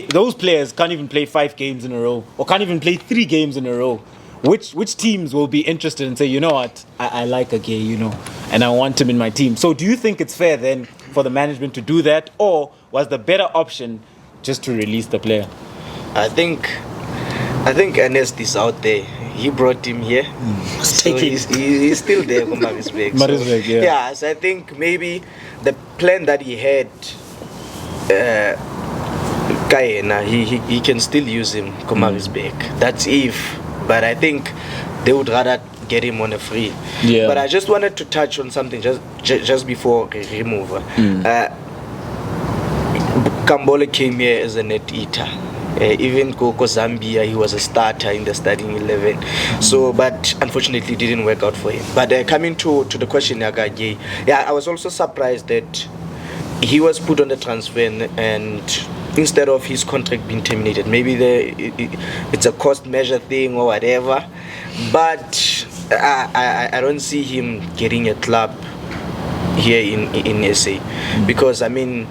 those players can't even play 5 games in a row or can't even play 3 games in a row? Which teams will be interested and say, you know what, I like Agay, you know, and I want him in my team? So do you think it's fair then for the management to do that, or was the better option just to release the player? I think Ernest is out there. He brought him here. So he's still there for Marisbeck. So I think maybe the plan that he had, Kayena, he can still use him Marisbeck. That's if. But I think they would rather get him on a free. But I just wanted to touch on something just before remover. Kambole came here as a net eater. Even Koko Zambia, he was a starter in the starting 11. So, but unfortunately, it didn't work out for him. But coming to the question, Agay, I was also surprised that he was put on the transfer and instead of his contract being terminated, maybe it's a cost measure thing or whatever. But I don't see him getting a club here in SA, because I mean,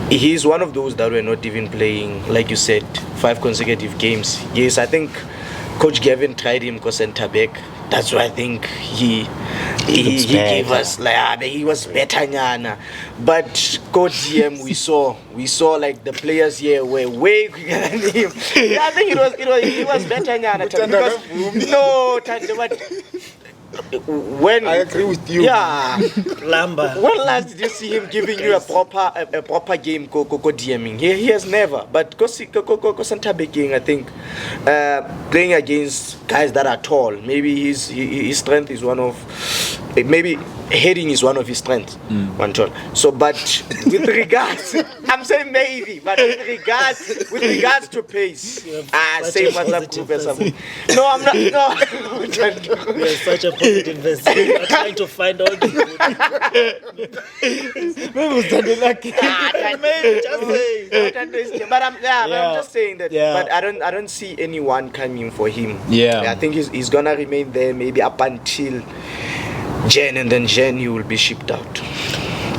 he's one of those that were not even playing, like you said, 5 consecutive games. Yes, I think Coach Gavin tried him because center back. That's why I think he gave us he was better nyana. But Coach GM, we saw like the players here were way quicker than him. I think he was better nyana. when I agree with you. Yeah. Lamba. When last did you see him giving you a proper game go DMing? He has never. But go center backing, I think playing against guys that are tall, maybe his strength is one of, maybe heading is one of his strengths. One tall. So, but with regards, I'm saying maybe, but with regards to pace, same as that group or something. No, I'm not. No. You're such a positive person. I'm trying to find out the maybe just say. But I'm just saying that. Yeah. But I don't see anyone coming for him. Yeah. I think he's gonna remain there maybe up until Jan, and then Jan he will be shipped out.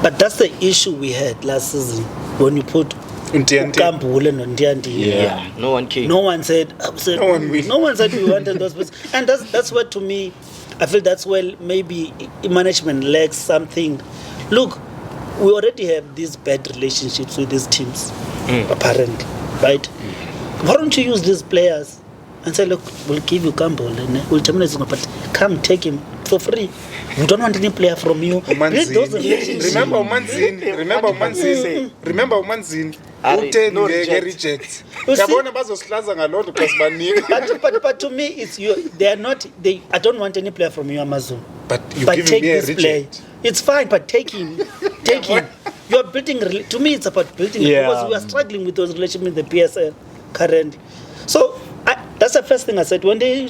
But that's the issue we had last season when you put Njabulo and Njabulo. Yeah. No one came. No one said. No one said we wanted those players, and that's what, to me, I feel that's where maybe management lacks something. Look, we already have these bad relationships with these teams, apparently, right? Why don't you use these players and say, look, we'll give you Campbell and we'll terminate Zuma, but come take him for free. We don't want any player from you. Build those relationships. Remember Umanzini. No reject. Yabona bazosihlaza ngalokho because banika. But to me, it's you. They are not. I don't want any player from you, Amazon. But you But give take me a this play. reject. It's fine, but take him. Take him. You're building. To me, it's about building. Yeah. Because we are struggling with those relationships with the PSL currently. So that's the first thing I said when they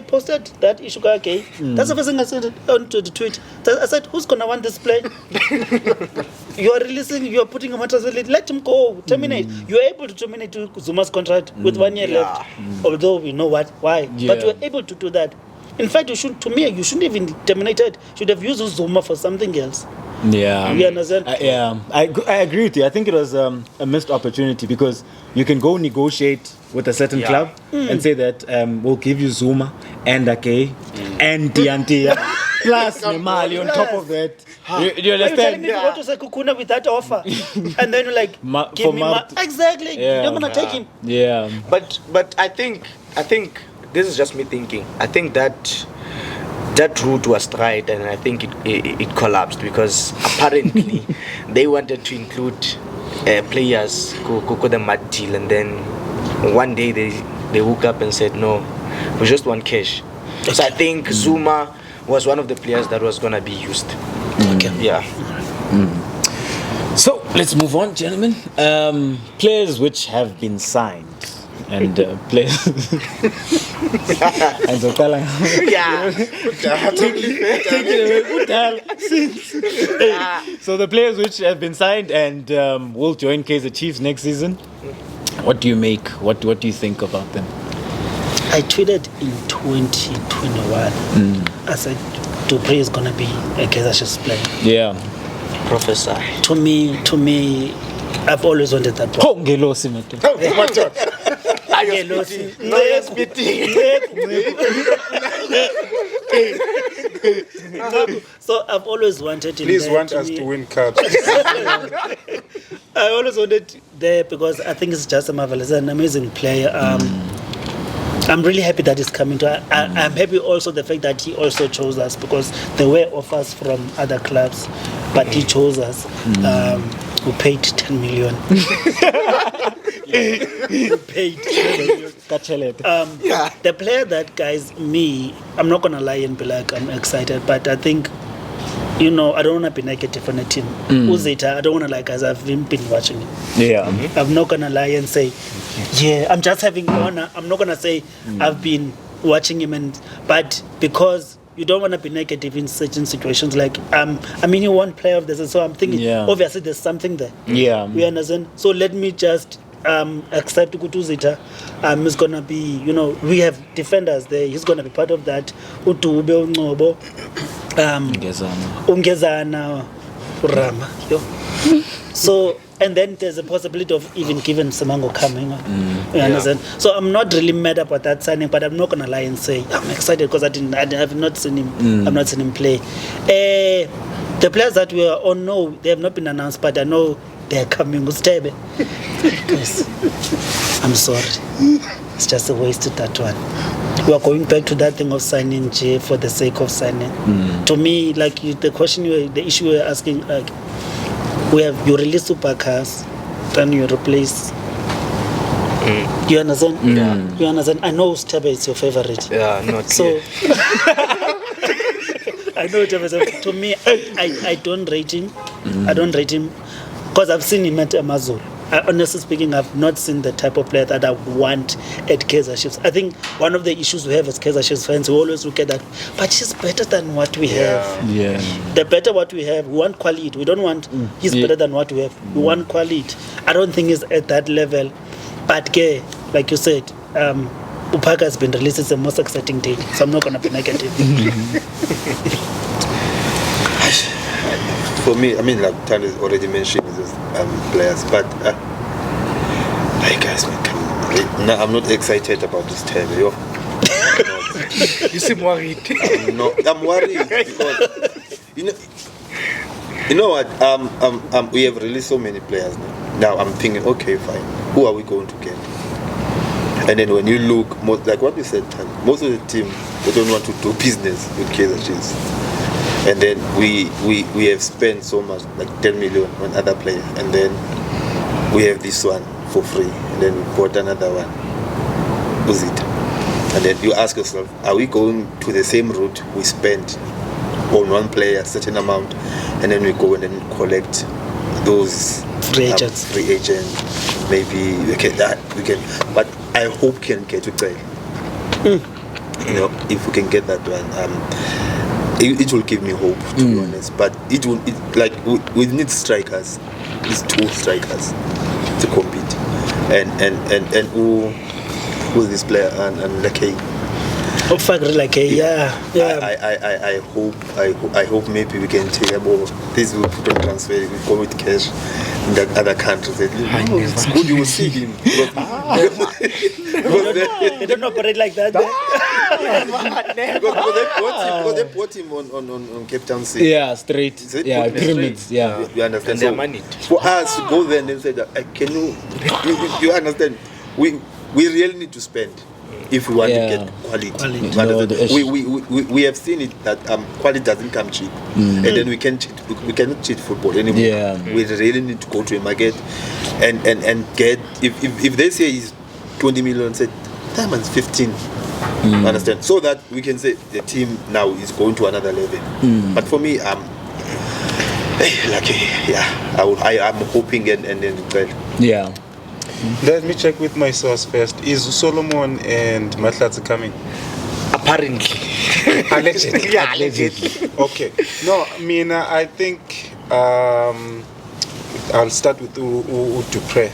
posted that issue. Okay, that's the first thing I said onto the tweet. I said, who's gonna want this play? You are releasing. You are putting a matter. Let him go. Terminate. You are able to terminate Zuma's contract with 1 year left. Although we know why, Yeah. but you are able to do that. In fact, you shouldn't even terminate it. Should have used Zuma for something else. Yeah. You understand? I agree with you. I think it was a missed opportunity because you can go negotiate with a certain club and say that we'll give you Zuma and Ake and Tiantia plus Nemali on top of that. You Are you telling understand? me to go to Sekukuna with that offer? And then you're like, give me exactly. Yeah. You're going to take him. Yeah. But I think this is just me thinking. I think that route was tried, and I think it collapsed because apparently they wanted to include players go the mad deal, and then one day they woke up and said no, we just want cash. So I think Zuma was one of the players that was gonna be used. Okay. Yeah. So let's move on, gentlemen. Players which have been signed and players. And so Yeah. So the players which have been signed and will join Kaizer Chiefs next season. What do you make? What do you think about them? I tweeted in 2021. I said, Preez is going to be a Kaizer Chiefs player. Yeah. Professor. To me, I've always wanted that player. Kongelosi madoda. So I've always wanted him. Please there. want us to win cups. I always wanted there because I think it's just a marvelous, an amazing player. I'm really happy that he's coming to. I'm happy also the fact that he also chose us because there were offers from other clubs, but he chose us. We paid 10 million. We paid 10 million. The player that, guys, I'm not gonna lie and be like I'm excited, but I think, I don't want to be negative on a team. Uzita, I don't want to lie, guys. I've been watching him. Yeah. I'm not gonna lie and say, I'm just having honor. I'm not gonna say I've been watching him, but because you don't want to be negative in certain situations. Like you want player of the season, so I'm thinking obviously there's something there. Yeah. We understand. So let me just accept Uzita. He's gonna be, we have defenders there. He's gonna be part of that. Utube Ungobo. Ungezana Rama. So, and then there's a possibility of even giving Semango coming. You understand? So I'm not really mad about that signing, but I'm not gonna lie and say I'm excited because I have not seen him. I've not seen him play. The players that we are on, no, they have not been announced, but I know they are coming. Ustebe. I'm sorry. It's just a waste of that one. we are going back to that thing of signing J for the sake of signing. To me, like the issue you were asking, like you release Supercars, then you replace. You understand? You understand? I know Stebe is your favorite. Yeah, not so. yet. I know it. To me, I don't rate him. I don't rate him because I've seen him at Amazon. Honestly speaking, I've not seen the type of player that I want at Kaizer Chiefs. I think one of the issues we have as Kaizer Chiefs fans, we always look at that, but he's better than what we have. Yeah. The better what we have, we want quality. We don't want he's better than what we have. We want quality. I don't think he's at that level. But like you said, Upaka has been released. It's the most exciting date, so I'm not going to be negative. For me, I mean, like Tanya's already mentioned those players, but hey guys, man, I'm not excited about this time. You seem worried. I'm worried because you know what? We have released so many players now. Now I'm thinking, okay, fine. Who are we going to get? And then when you look, like what we said, most of the team they don't want to do business with Kaizer Chiefs. And then we have spent so much, like 10 million on other players, and then we have this one for free, and then we bought another one. Who's it? And then you ask yourself, are we going to the same route we spent on one player, a certain amount, and then we go and then collect those free agents? Maybe we can, but I hope we can get to play. You know, if we can get that one. It will give me hope, to be honest. But we need strikers. It's 2 strikers to compete. And who's this player? And Lakay. I hope maybe we can take about this. We put on transfer. We go with cash in the other countries. It's good. You will see him. They don't operate like that. Because they bought him on Cape Town City. Yeah, straight. Pyramids. Yeah. You understand? And they're money. For us to go there and then say that, can you understand? We really need to spend if we want to get quality. We have seen it that quality doesn't come cheap, and then we cannot cheat football anymore. Yeah. We really need to go to a market and get if they say it's 20 million, say Diamond's 15. Understand? So that we can say the team now is going to another level. But for me, I'm hoping and then well. Yeah. Let me check with my source first. Is Solomon and Matlatsi coming? Apparently. Allegedly. Okay. No, Mina, I think I'll start with Dupre,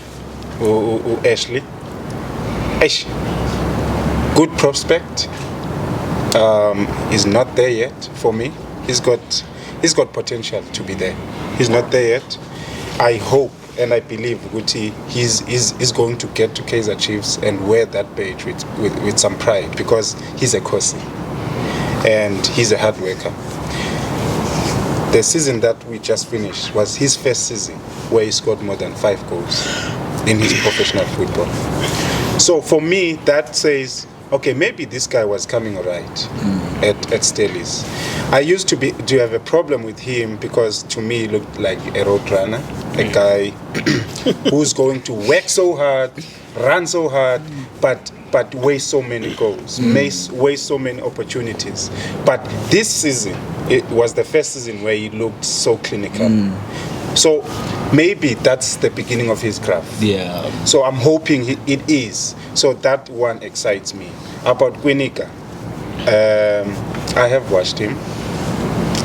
Ashley. Good prospect. He's not there yet for me. He's got potential to be there. He's not there yet. I hope and I believe Guti he's going to get to Kaizer Chiefs and wear that badge with some pride, because he's a Kosi and he's a hard worker. The season that we just finished was his first season where he scored more than 5 goals in his professional football. So for me, that says, okay, maybe this guy was coming right at Stellies. I used to have a problem with him because to me he looked like a road runner, a guy who's going to work so hard, run so hard, but waste so many goals, waste so many opportunities. But this season, it was the first season where he looked so clinical. So maybe that's the beginning of his craft. Yeah. So I'm hoping it is. So that one excites me. About Gwinika, I have watched him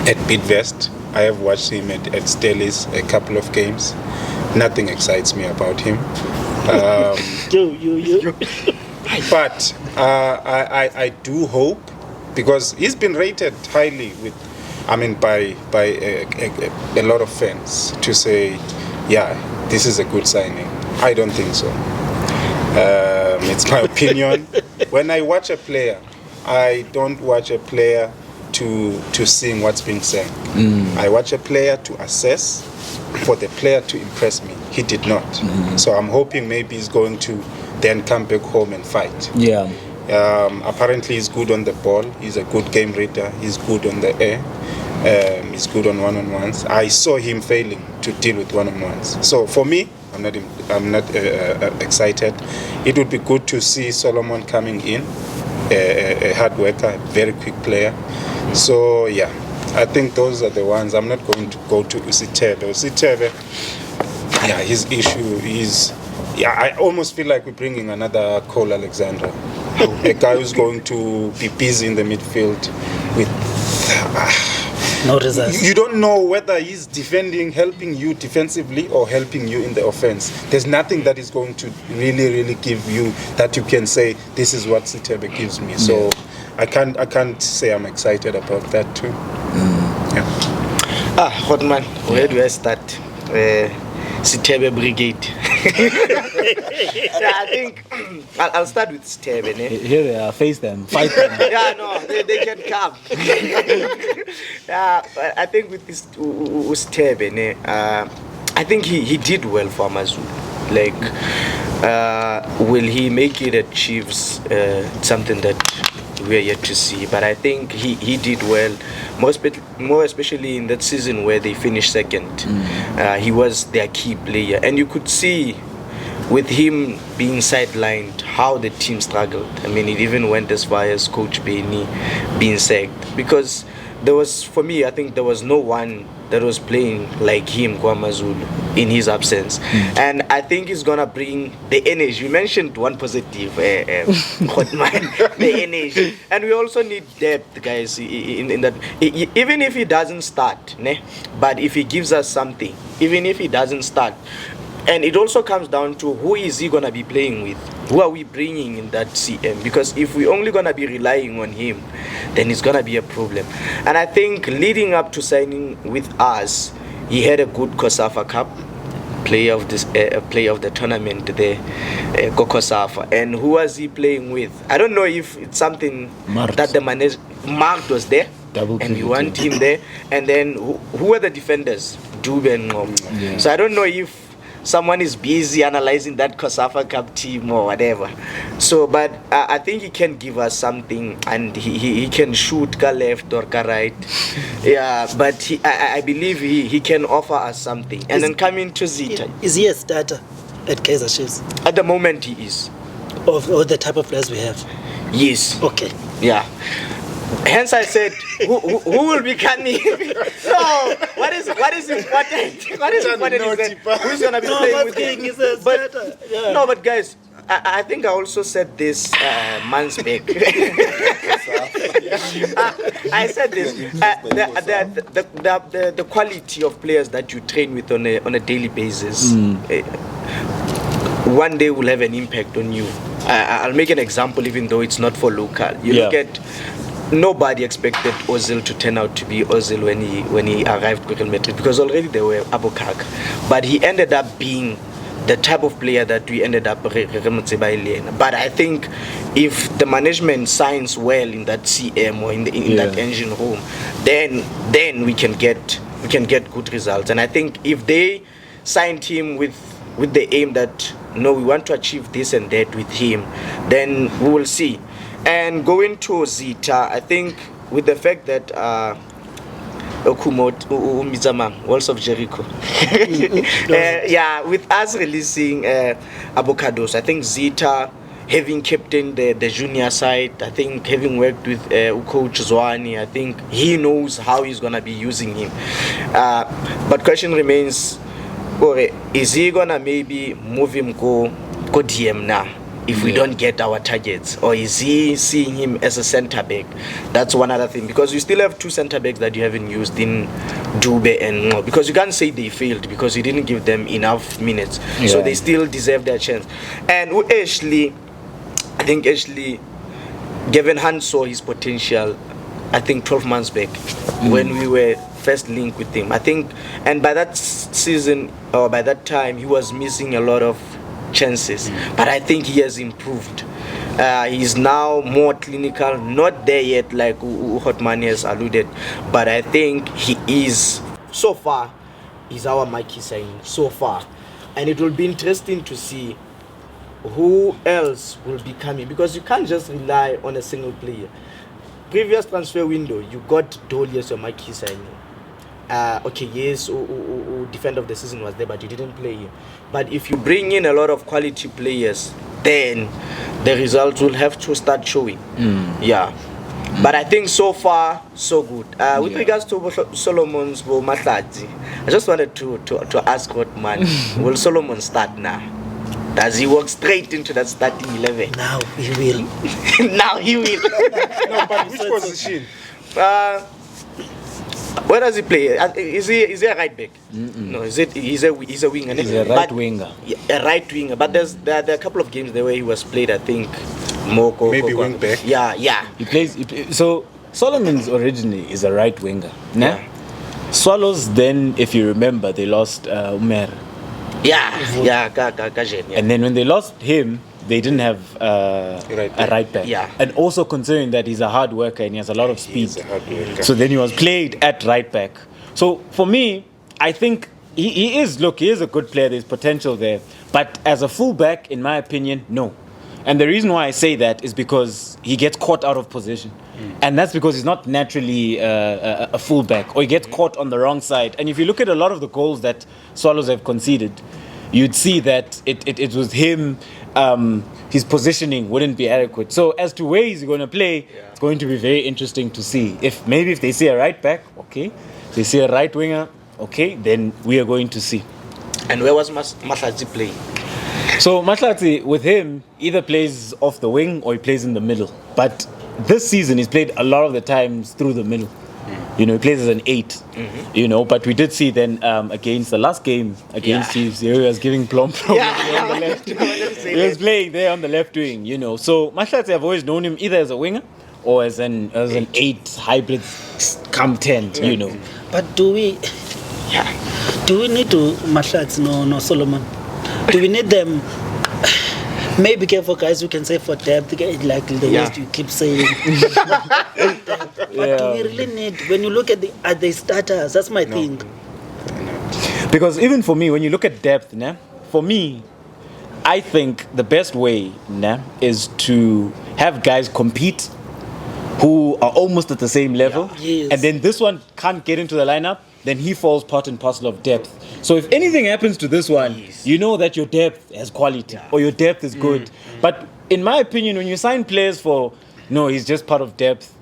at Bidvest. I have watched him at Stellies a couple of games. Nothing excites me about him. But I do hope, because he's been rated highly by a lot of fans to say, yeah, this is a good signing. I don't think so. It's my opinion. When I watch a player, I don't watch a player to sing what's being sang. I watch a player to assess, for the player to impress me. He did not. So I'm hoping maybe he's going to then come back home and fight. Yeah. Apparently, he's good on the ball. He's a good game reader. He's good on the air. He's good on one-on-ones. I saw him failing to deal with one-on-ones. So for me, I'm not excited. It would be good to see Solomon coming in, a hard worker, a very quick player. So yeah, I think those are the ones. I'm not going to go to Sitebe. Yeah, his issue is, I almost feel like we're bringing another Cole Alexander, a guy who's going to be busy in the midfield with. No results. You don't know whether he's helping you defensively or helping you in the offense. There's nothing that is going to really give you that you can say this is what Sitebe gives me. So I can't say I'm excited about that too. Yeah. Hotman, where do I start? Sitebe Brigade. I think I'll start with Sitebe. Here they are, face them, fight them. Yeah, no, they can come. I think with this Sitebe, I think he did well for Amazulu. Like, will he make it at Chiefs? Something that we are yet to see. But I think he did well, more especially in that season where they finished second. He was their key player, and you could see with him being sidelined how the team struggled. I mean, it even went as far as Coach Benny being sacked, because I think there was no one that was playing like him, KwaMazulu, in his absence. And I think he's gonna bring the energy. You mentioned one positive, the energy. And we also need depth, guys, in that. Even if he doesn't start, but if he gives us something, even if he doesn't start, and it also comes down to who is he going to be playing with? Who are we bringing in that CM? Because if we're only going to be relying on him, then it's going to be a problem. And I think leading up to signing with us, he had a good COSAFA Cup, player of the tournament there, COSAFA. And who was he playing with? I don't know if it's something that the manager, Mark was there. And we want him there. And then who were the defenders? Dube and Ngom. Yeah. So I don't know if someone is busy analyzing that COSAFA Cup team or whatever. So, but I think he can give us something, and he can shoot ka left or ka right. Yeah, but I believe he can offer us something. And then coming to Zita. Is he a starter at Kaizer Chiefs? At the moment he is. Of the type of players we have? Yes. Okay. Yeah. Hence I said, who will be coming? No, what is important? What is important is that who's gonna be playing with him? But no, but guys, I think I also said this months back. I said this. The quality of players that you train with on a daily basis, one day will have an impact on you. I'll make an example, even though it's not for local. You look at. Nobody expected Ozil to turn out to be Ozil when he arrived at Real Madrid, because already they were Abukaka. But he ended up being the type of player that we ended up. But I think if the management signs well in that CM or in that engine room, then we can get good results. And I think if they signed him with the aim that no, we want to achieve this and that with him, then we will see. And going to Zita, I think with the fact that Walls of Jericho, with us releasing Avocados, I think Zita, having captained the junior side, I think having worked with Coach Zwane, I think he knows how he's going to be using him. But question remains, is he going to maybe move him go DM now? If we don't get our targets, or is he seeing him as a centre back? That's one other thing, because you still have two centre backs that you haven't used in Dube and Ngo, because you can't say they failed because you didn't give them enough minutes, so they still deserve their chance. And with Ashley, I think Ashley, Gavin Hunt saw his potential, I think 12 months back when we were first linked with him. I think, and by that season or by that time, he was missing a lot of chances, but I think he has improved. He's now more clinical, not there yet like Hotman has alluded, but I think he is, so far, he's our marquee signing so far. And it will be interesting to see who else will be coming? Because you can't just rely on a single player. Previous transfer window, you got Dolly as your marquee signing. Okay, yes, defender of the season was there, but you didn't play him. But if you bring in a lot of quality players, then the results will have to start showing. Yeah. But I think so far, so good. With regards to Solomon's Mahlati, I just wanted to ask what man, will Solomon start now? Does he walk straight into that starting 11? Now he will. Now he will. No, but which position? Where does he play? Is he a right back? No, he's a winger. He's a right winger. A right winger. But there are a couple of games the way he was played. I think Moko. Maybe wing back. Yeah. He plays. So Solomon's originally is a right winger. Nah? Yeah. Swallows. Then, if you remember, they lost Umer. Kajen. And then when they lost him, they didn't have a right back. Yeah. And also considering that he's a hard worker and he has a lot of speed. He's a hard worker. So then he was played at right back. So for me, I think he is a good player. There's potential there. But as a fullback, in my opinion, no. And the reason why I say that is because he gets caught out of position. And that's because he's not naturally a fullback, or he gets caught on the wrong side. And if you look at a lot of the goals that Swallows have conceded, you'd see that it was him, his positioning wouldn't be adequate. So as to where he's going to play, it's going to be very interesting to see. If they see a right back, okay. If they see a right winger, okay, then we are going to see. And where was Mahlati playing? So Mahlati, with him, either plays off the wing or he plays in the middle. But this season, he's played a lot of the times through the middle. He plays as an 8. But we did see then against the last game against Chiefs, he was giving Blom on the left. He was playing there on the left wing, So Mahlati, I've always known him either as a winger or as an 8 hybrid come 10, But do we need to Mahlati no Solomon? Do we need them? Maybe careful guys, we can say for depth, like the worst you keep saying. But do we really need, when you look at the starters, that's my thing. Because even for me, when you look at depth, for me, I think the best way is to have guys compete who are almost at the same level. Yes. And then this one can't get into the lineup, then he falls part and parcel of depth. So if anything happens to this one, you know that your depth has quality or your depth is good. But in my opinion, when you sign players he's just part of depth,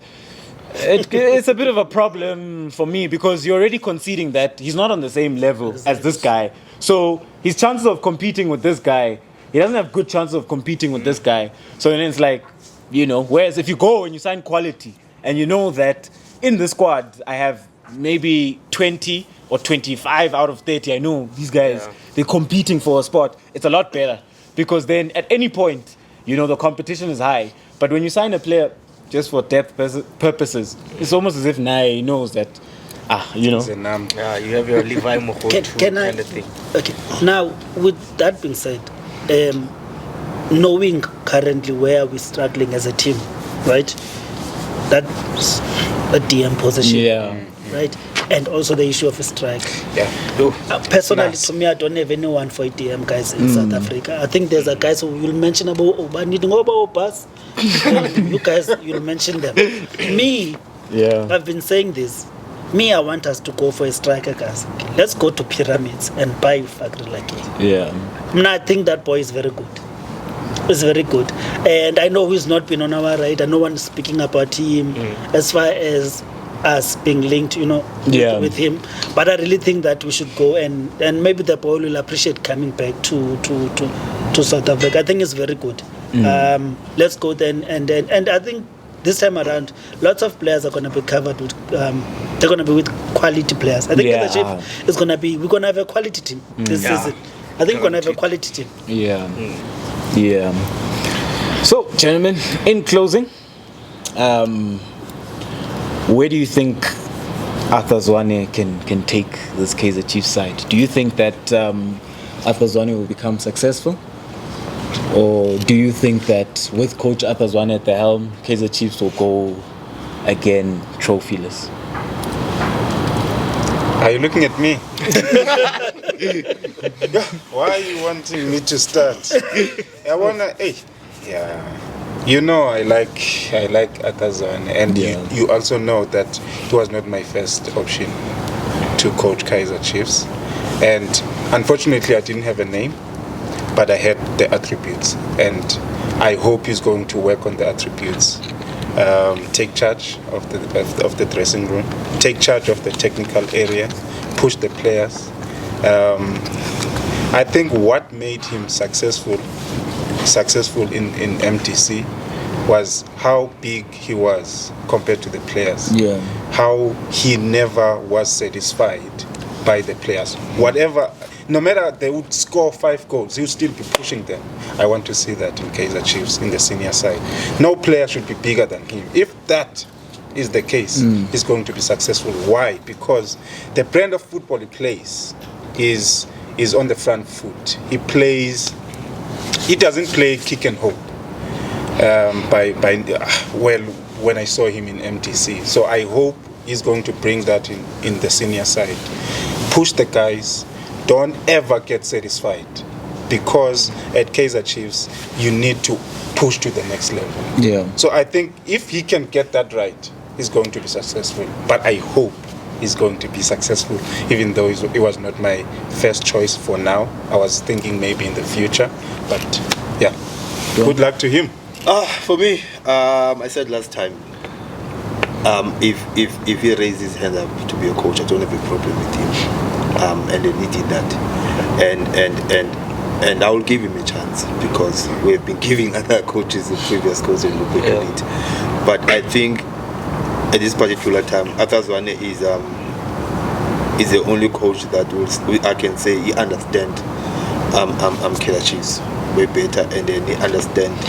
it's a bit of a problem for me because you're already conceding that he's not on the same level as this guy. So his chances of competing with this guy, he doesn't have good chances of competing with this guy. So then it's like, whereas if you go and you sign quality and you know that in the squad I have maybe 20 or 25 out of 30, I know these guys, they're competing for a spot. It's a lot better because then at any point, the competition is high. But when you sign a player just for depth purposes, it's almost as if he knows that, It's a numb. You have your Levi Mohotu kind of thing. Okay, now with that being said, knowing currently where we're struggling as a team, right? That's a DM position. Yeah. Right? And also the issue of a strike. Yeah. Personally, to me, I don't have anyone for ATM guys in South Africa. I think there's a guys who will mention about needing over bus. You guys, you'll mention them. Me, I've been saying this. I want us to go for a striker, guys. Let's go to Pyramids and buy Fakri Laki. Yeah. I think that boy is very good. He's very good. And I know he's not been on our radar. No one is speaking about him as far as us being linked, with him. But I really think that we should go and maybe the boy will appreciate coming back to South Africa. I think it's very good. Let's go then and I think this time around, lots of players are going to be covered with. They're going to be with quality players. I think the shape is going to be. We're going to have a quality team this season. I think we're going to have a quality team. Yeah. So, gentlemen, in closing, where do you think Arthur Zwane can take this Kaizer Chiefs side? Do you think that Arthur Zwane will become successful? Or do you think that with Coach Arthur Zwane at the helm, Kaizer Chiefs will go again trophyless? Are you looking at me? Why are you wanting me to start? I wanna. Hey, yeah. You know, I like Zwane, and you also know that it was not my first option to coach Kaizer Chiefs, and unfortunately, I didn't have a name, but I had the attributes, and I hope he's going to work on the attributes. Take charge of the dressing room, take charge of the technical area, push the players. I think what made him successful in MTC was how big he was compared to the players. Yeah. How he never was satisfied by the players. Whatever, no matter they would score 5 goals, he would still be pushing them. I want to see that in Kaizer Chiefs in the senior side. No player should be bigger than him. If that is the case, he's going to be successful. Why? Because the brand of football he plays is on the front foot. He doesn't play kick and hope. When I saw him in MTC. So I hope he's going to bring that in the senior side. Push the guys. Don't ever get satisfied, because at Kaizer Chiefs you need to push to the next level. Yeah. So I think if he can get that right, he's going to be successful. But I hope he's going to be successful, even though it was not my first choice for now. I was thinking maybe in the future, but yeah. Good luck to him. For me, I said last time, if he raises his hand up to be a coach, I don't have a problem with him. And then he did that, and I will give him a chance, because we've been giving other coaches the previous coaches a look at it. But I think at this particular time, Zwane is the only coach that I can say he understands Kaizer Chiefs way better, and then he understands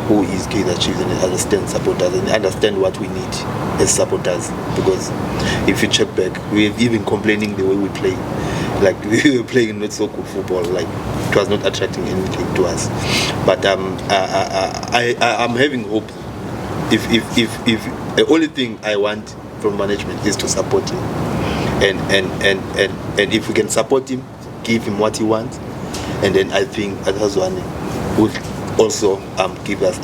who is Kaizer Chiefs, and he understands supporters, and he understands what we need as supporters. Because if you check back, we're even complaining the way we play. Like, we were playing not so good football, like it was not attracting anything to us. But I'm having hope. If the only thing I want from management is to support him, and if we can support him, give him what he wants, and then I think Zwane would also give us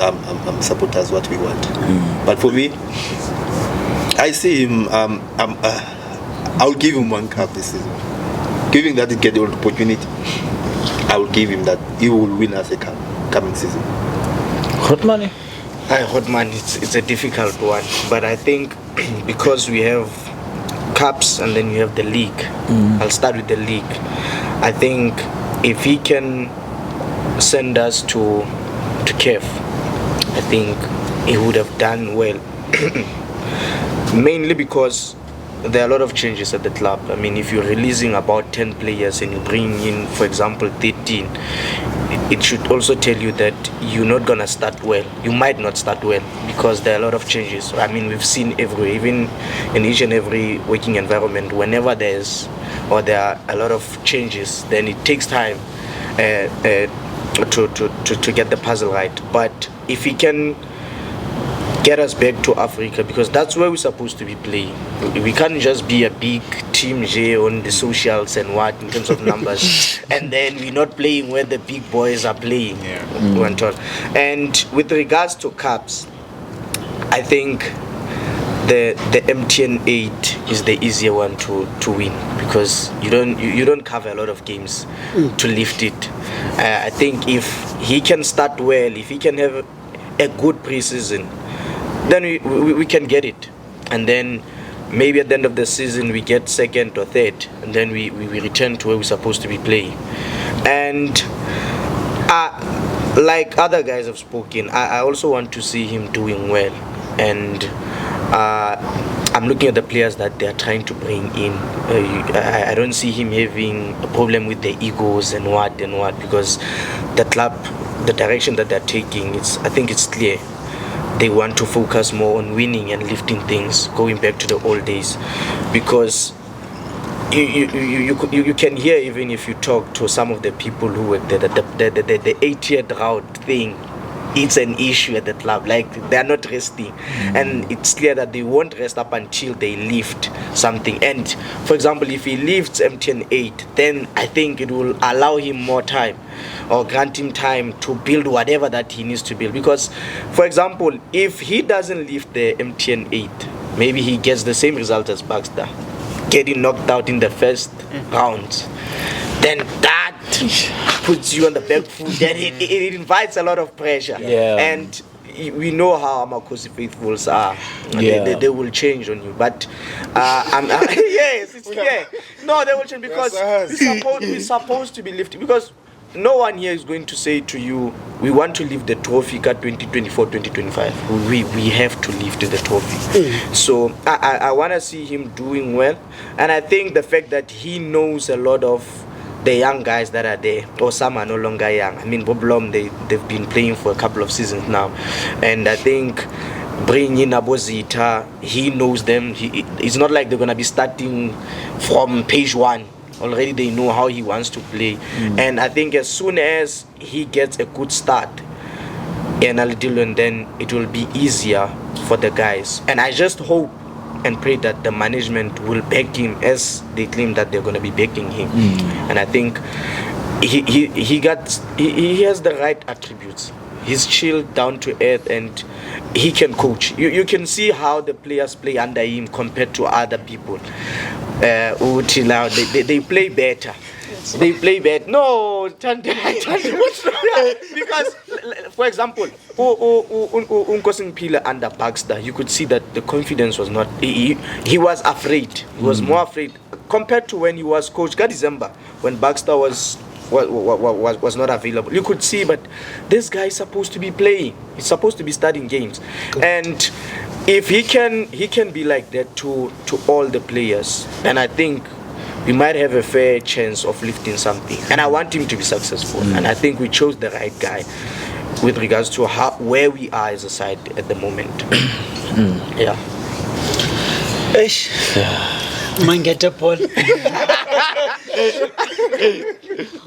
supporters what we want. But for me, I see him. I'll give him 1 cup this season. Giving that he get the opportunity, I will give him that he will win us a cup coming season. Hot money. Hot money. It's a difficult one, but I think because we have cups and then you have the league. I'll start with the league. I think if he can send us to CAF, I think he would have done well. Mainly because there are a lot of changes at the club. I mean, if you're releasing about 10 players and you bring in, for example, 13, it should also tell you that you're not going to start well. You might not start well because there are a lot of changes. I mean, we've seen everywhere, even in each and every working environment, whenever there are a lot of changes, then it takes time to get the puzzle right. But if he can get us back to Africa, because that's where we're supposed to be playing. We can't just be a big team here on the socials and what in terms of numbers and then we're not playing where the big boys are playing. And with regards to cups, I think the MTN 8 is the easier one to win, because you don't cover a lot of games to lift it. I think if he can start well, if he can have a good pre-season, then we can get it, and then maybe at the end of the season we get second or third, and then we return to where we're supposed to be playing. And like other guys have spoken, I also want to see him doing well, and I'm looking at the players that they are trying to bring in. I don't see him having a problem with the egos and what, because the club, the direction that they're taking, I think it's clear. They want to focus more on winning and lifting things, going back to the old days, because you can hear, even if you talk to some of the people who work there, the 8-year drought thing it's an issue at the club. Like, they are not resting, and it's clear that they won't rest up until they lift something. And for example, if he lifts MTN 8, then I think it will allow him more time, or grant him time to build whatever that he needs to build. Because, for example, if he doesn't lift the MTN 8, maybe he gets the same result as Baxter, getting knocked out in the first round, then that puts you on the back foot. Then it invites a lot of pressure. Yeah. And we know how Amakosi faithfuls are. They will change on you. But yes, it's clear. No, they will change because we're supposed to be lifting. Because no one here is going to say to you, we want to lift the trophy at 2024-2025. We have to lift the trophy. So I want to see him doing well. And I think the fact that he knows a lot of the young guys that are there, or some are no longer young. I mean, Blom, they've been playing for a couple of seasons now. And I think bringing in Abozita, he knows them. It's not like they're going to be starting from page one. Already they know how he wants to play. And I think as soon as he gets a good start in Alidilon, then it will be easier for the guys. And I just hope and pray that the management will back him as they claim that they're going to be backing him. And I think he has the right attributes. He's chilled, down to earth, and he can coach. You can see how the players play under him compared to other people. They play better. They play better. No, because, for example, Unkosin Pila under Baxter, you could see that the confidence was not. He was afraid. He was more afraid compared to when he was coach December, when Baxter was not available. You could see, but this guy is supposed to be playing. He's supposed to be starting games. And if he can be like that to all the players, then I think we might have a fair chance of lifting something. And I want him to be successful. And I think we chose the right guy with regards to where we are as a side at the moment. Yeah. Mangete Paul.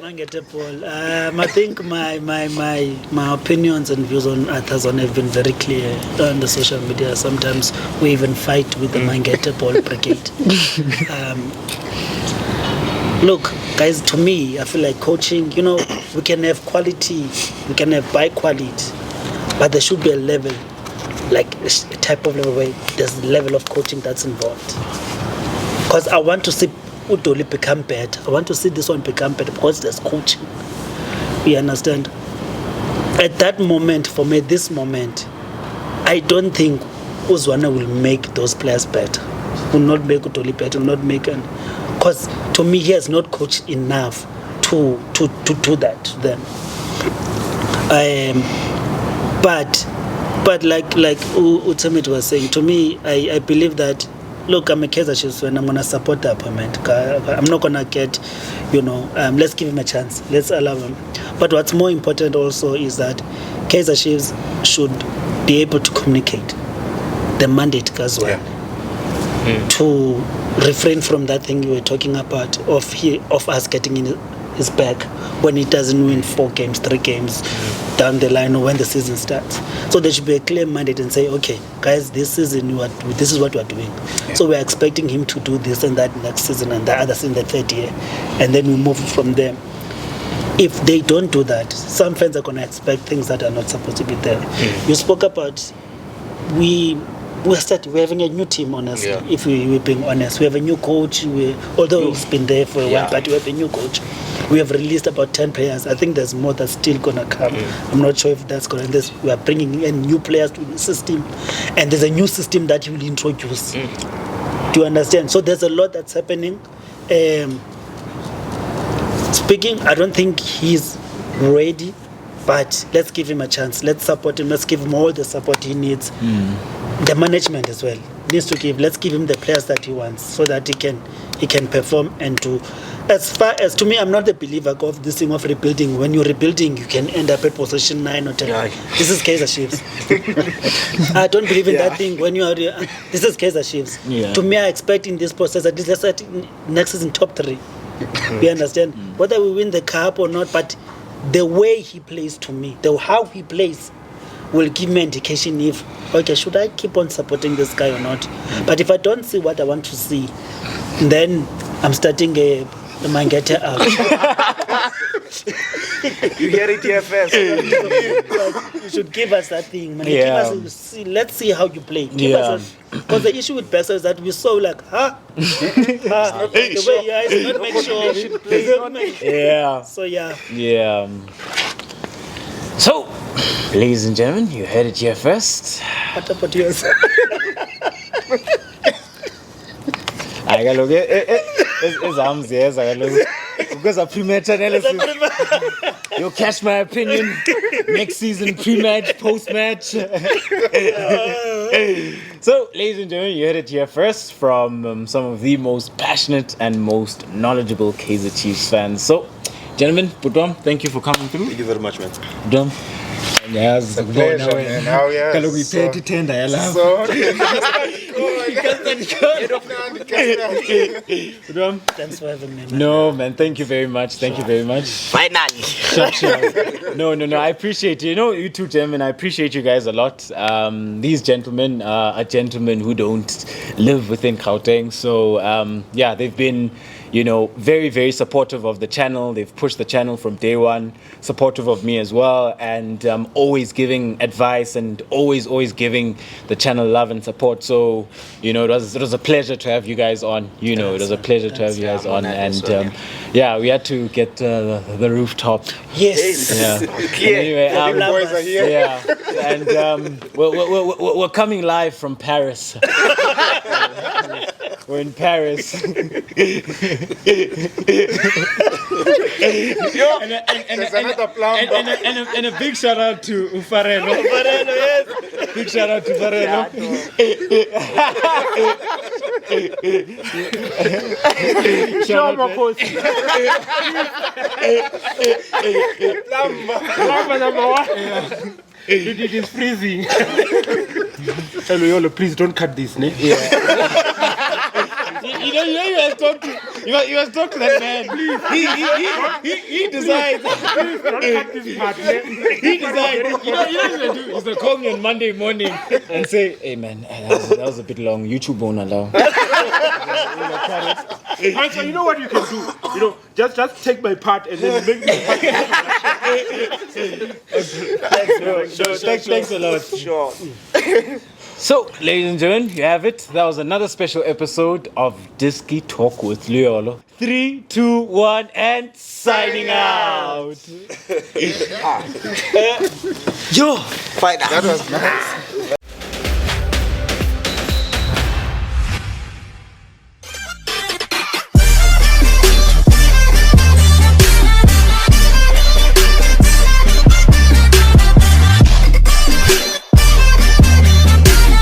Mangete Paul. I think my opinions and views on Zwane have been very clear on the social media. Sometimes we even fight with the Mangete Paul brigade. Look, guys, to me, I feel like coaching, we can have quality, we can have by quality, but there should be a level, like a type of level where there's a level of coaching that's involved. Because I want to see Udoli become better. I want to see this one become better because there's coaching. You understand? At that moment, for me, this moment, I don't think Zwane will make those players better. Will not make Udoli better, will not make an... Because to me, he has not coached enough to do that to them. But like Utamit was saying, to me, I believe that, look, I'm a Kaizer Chiefs fan, I'm going to support the appointment. I'm not going to get, let's give him a chance. Let's allow him. But what's more important also is that Kaizer Chiefs should be able to communicate the mandate as well. To refrain from that thing you were talking about of us getting in his back when he doesn't win 4 games, 3 games down the line, or when the season starts. So there should be a clear mandate and say, okay, guys, this season this is what we are doing. So we are expecting him to do this and that next season and the other season, the third year, and then we move from there. If they don't do that, some fans are going to expect things that are not supposed to be there. You spoke about we're having a new team, honestly. If we're being honest, we have a new coach. Although he's been there for a while, but we have a new coach. We have released about 10 players. I think there's more that's still gonna come. I'm not sure if that's gonna. We are bringing in new players to the system, and there's a new system that you will introduce. Do you understand? So there's a lot that's happening. Speaking, I don't think he's ready, but let's give him a chance. Let's support him. Let's give him all the support he needs. The management as well needs to give. Let's give him the players that he wants so that he can perform and do. As far as, to me, I'm not a believer of this thing of rebuilding. When you're rebuilding, you can end up at position 9 or 10. This is Kaizer Chiefs. I don't believe in that thing. When you are, this is Kaizer Chiefs. To me, I expect in this process at least next season top 3. You understand? Whether we win the cup or not, but the way he plays, to me, how he plays, will give me indication if, okay, should I keep on supporting this guy or not? But if I don't see what I want to see, then I'm starting a Mangete out. You hear it here first. You should give us that thing, man. Yeah. Give us, let's see how you play. Because the issue with Bessa is that we're so like, the way it's not make sure. It's not make sure. Yeah. So yeah. Yeah. So, ladies and gentlemen, you heard it here first. What about yours? Akaloku ezam ziyeza kaloku because pre-match analysis. You'll catch my opinion next season, pre-match, post-match. So, ladies and gentlemen, you heard it here first from some of the most passionate and most knowledgeable Kaizer Chiefs fans. So, gentlemen, Budom, thank you for coming through. Thank you very much, man. Budom. Yes, It's a pleasure, man. How yes. Kaloku iphethe itenda yalapha. Budom. Thanks for having me, man. No, man, thank you very much. Thank you very much. Finally. No, I appreciate you. You know, you two gentlemen, I appreciate you guys a lot. These gentlemen are gentlemen who don't live within Gauteng. So, yeah, they've been, you know, very, very supportive of the channel. They've pushed the channel from day one, supportive of me as well, and always giving advice and always giving the channel love and support. So, you know, it was a pleasure to have you guys on. You know, it was a pleasure to have you guys on. And yeah, we had to get the rooftop. Yes. Yeah. Anyway, The boys are here. yeah, and we're coming live from Paris. We're in Paris. And a big shout out to Ufarelo. Yes. Big shout out to Ufarelo. Shout out It is freezing. Hello, Yolo, please don't cut this, ne? You know, you must talk to that man. Please, he decides. Please don't cut this part, ne? He decides. You know what he's gonna do? He's gonna call me on Monday morning and say, "Hey man, that was a bit long. YouTube won't allow." And so you know what you can do? You know, just take my part and then make me part. Thanks a lot. Sure. So, ladies and gentlemen, you have it. That was another special episode of Disky Talk with Liolo. 3, 2, 1, and signing out. Yo, final. That was nice.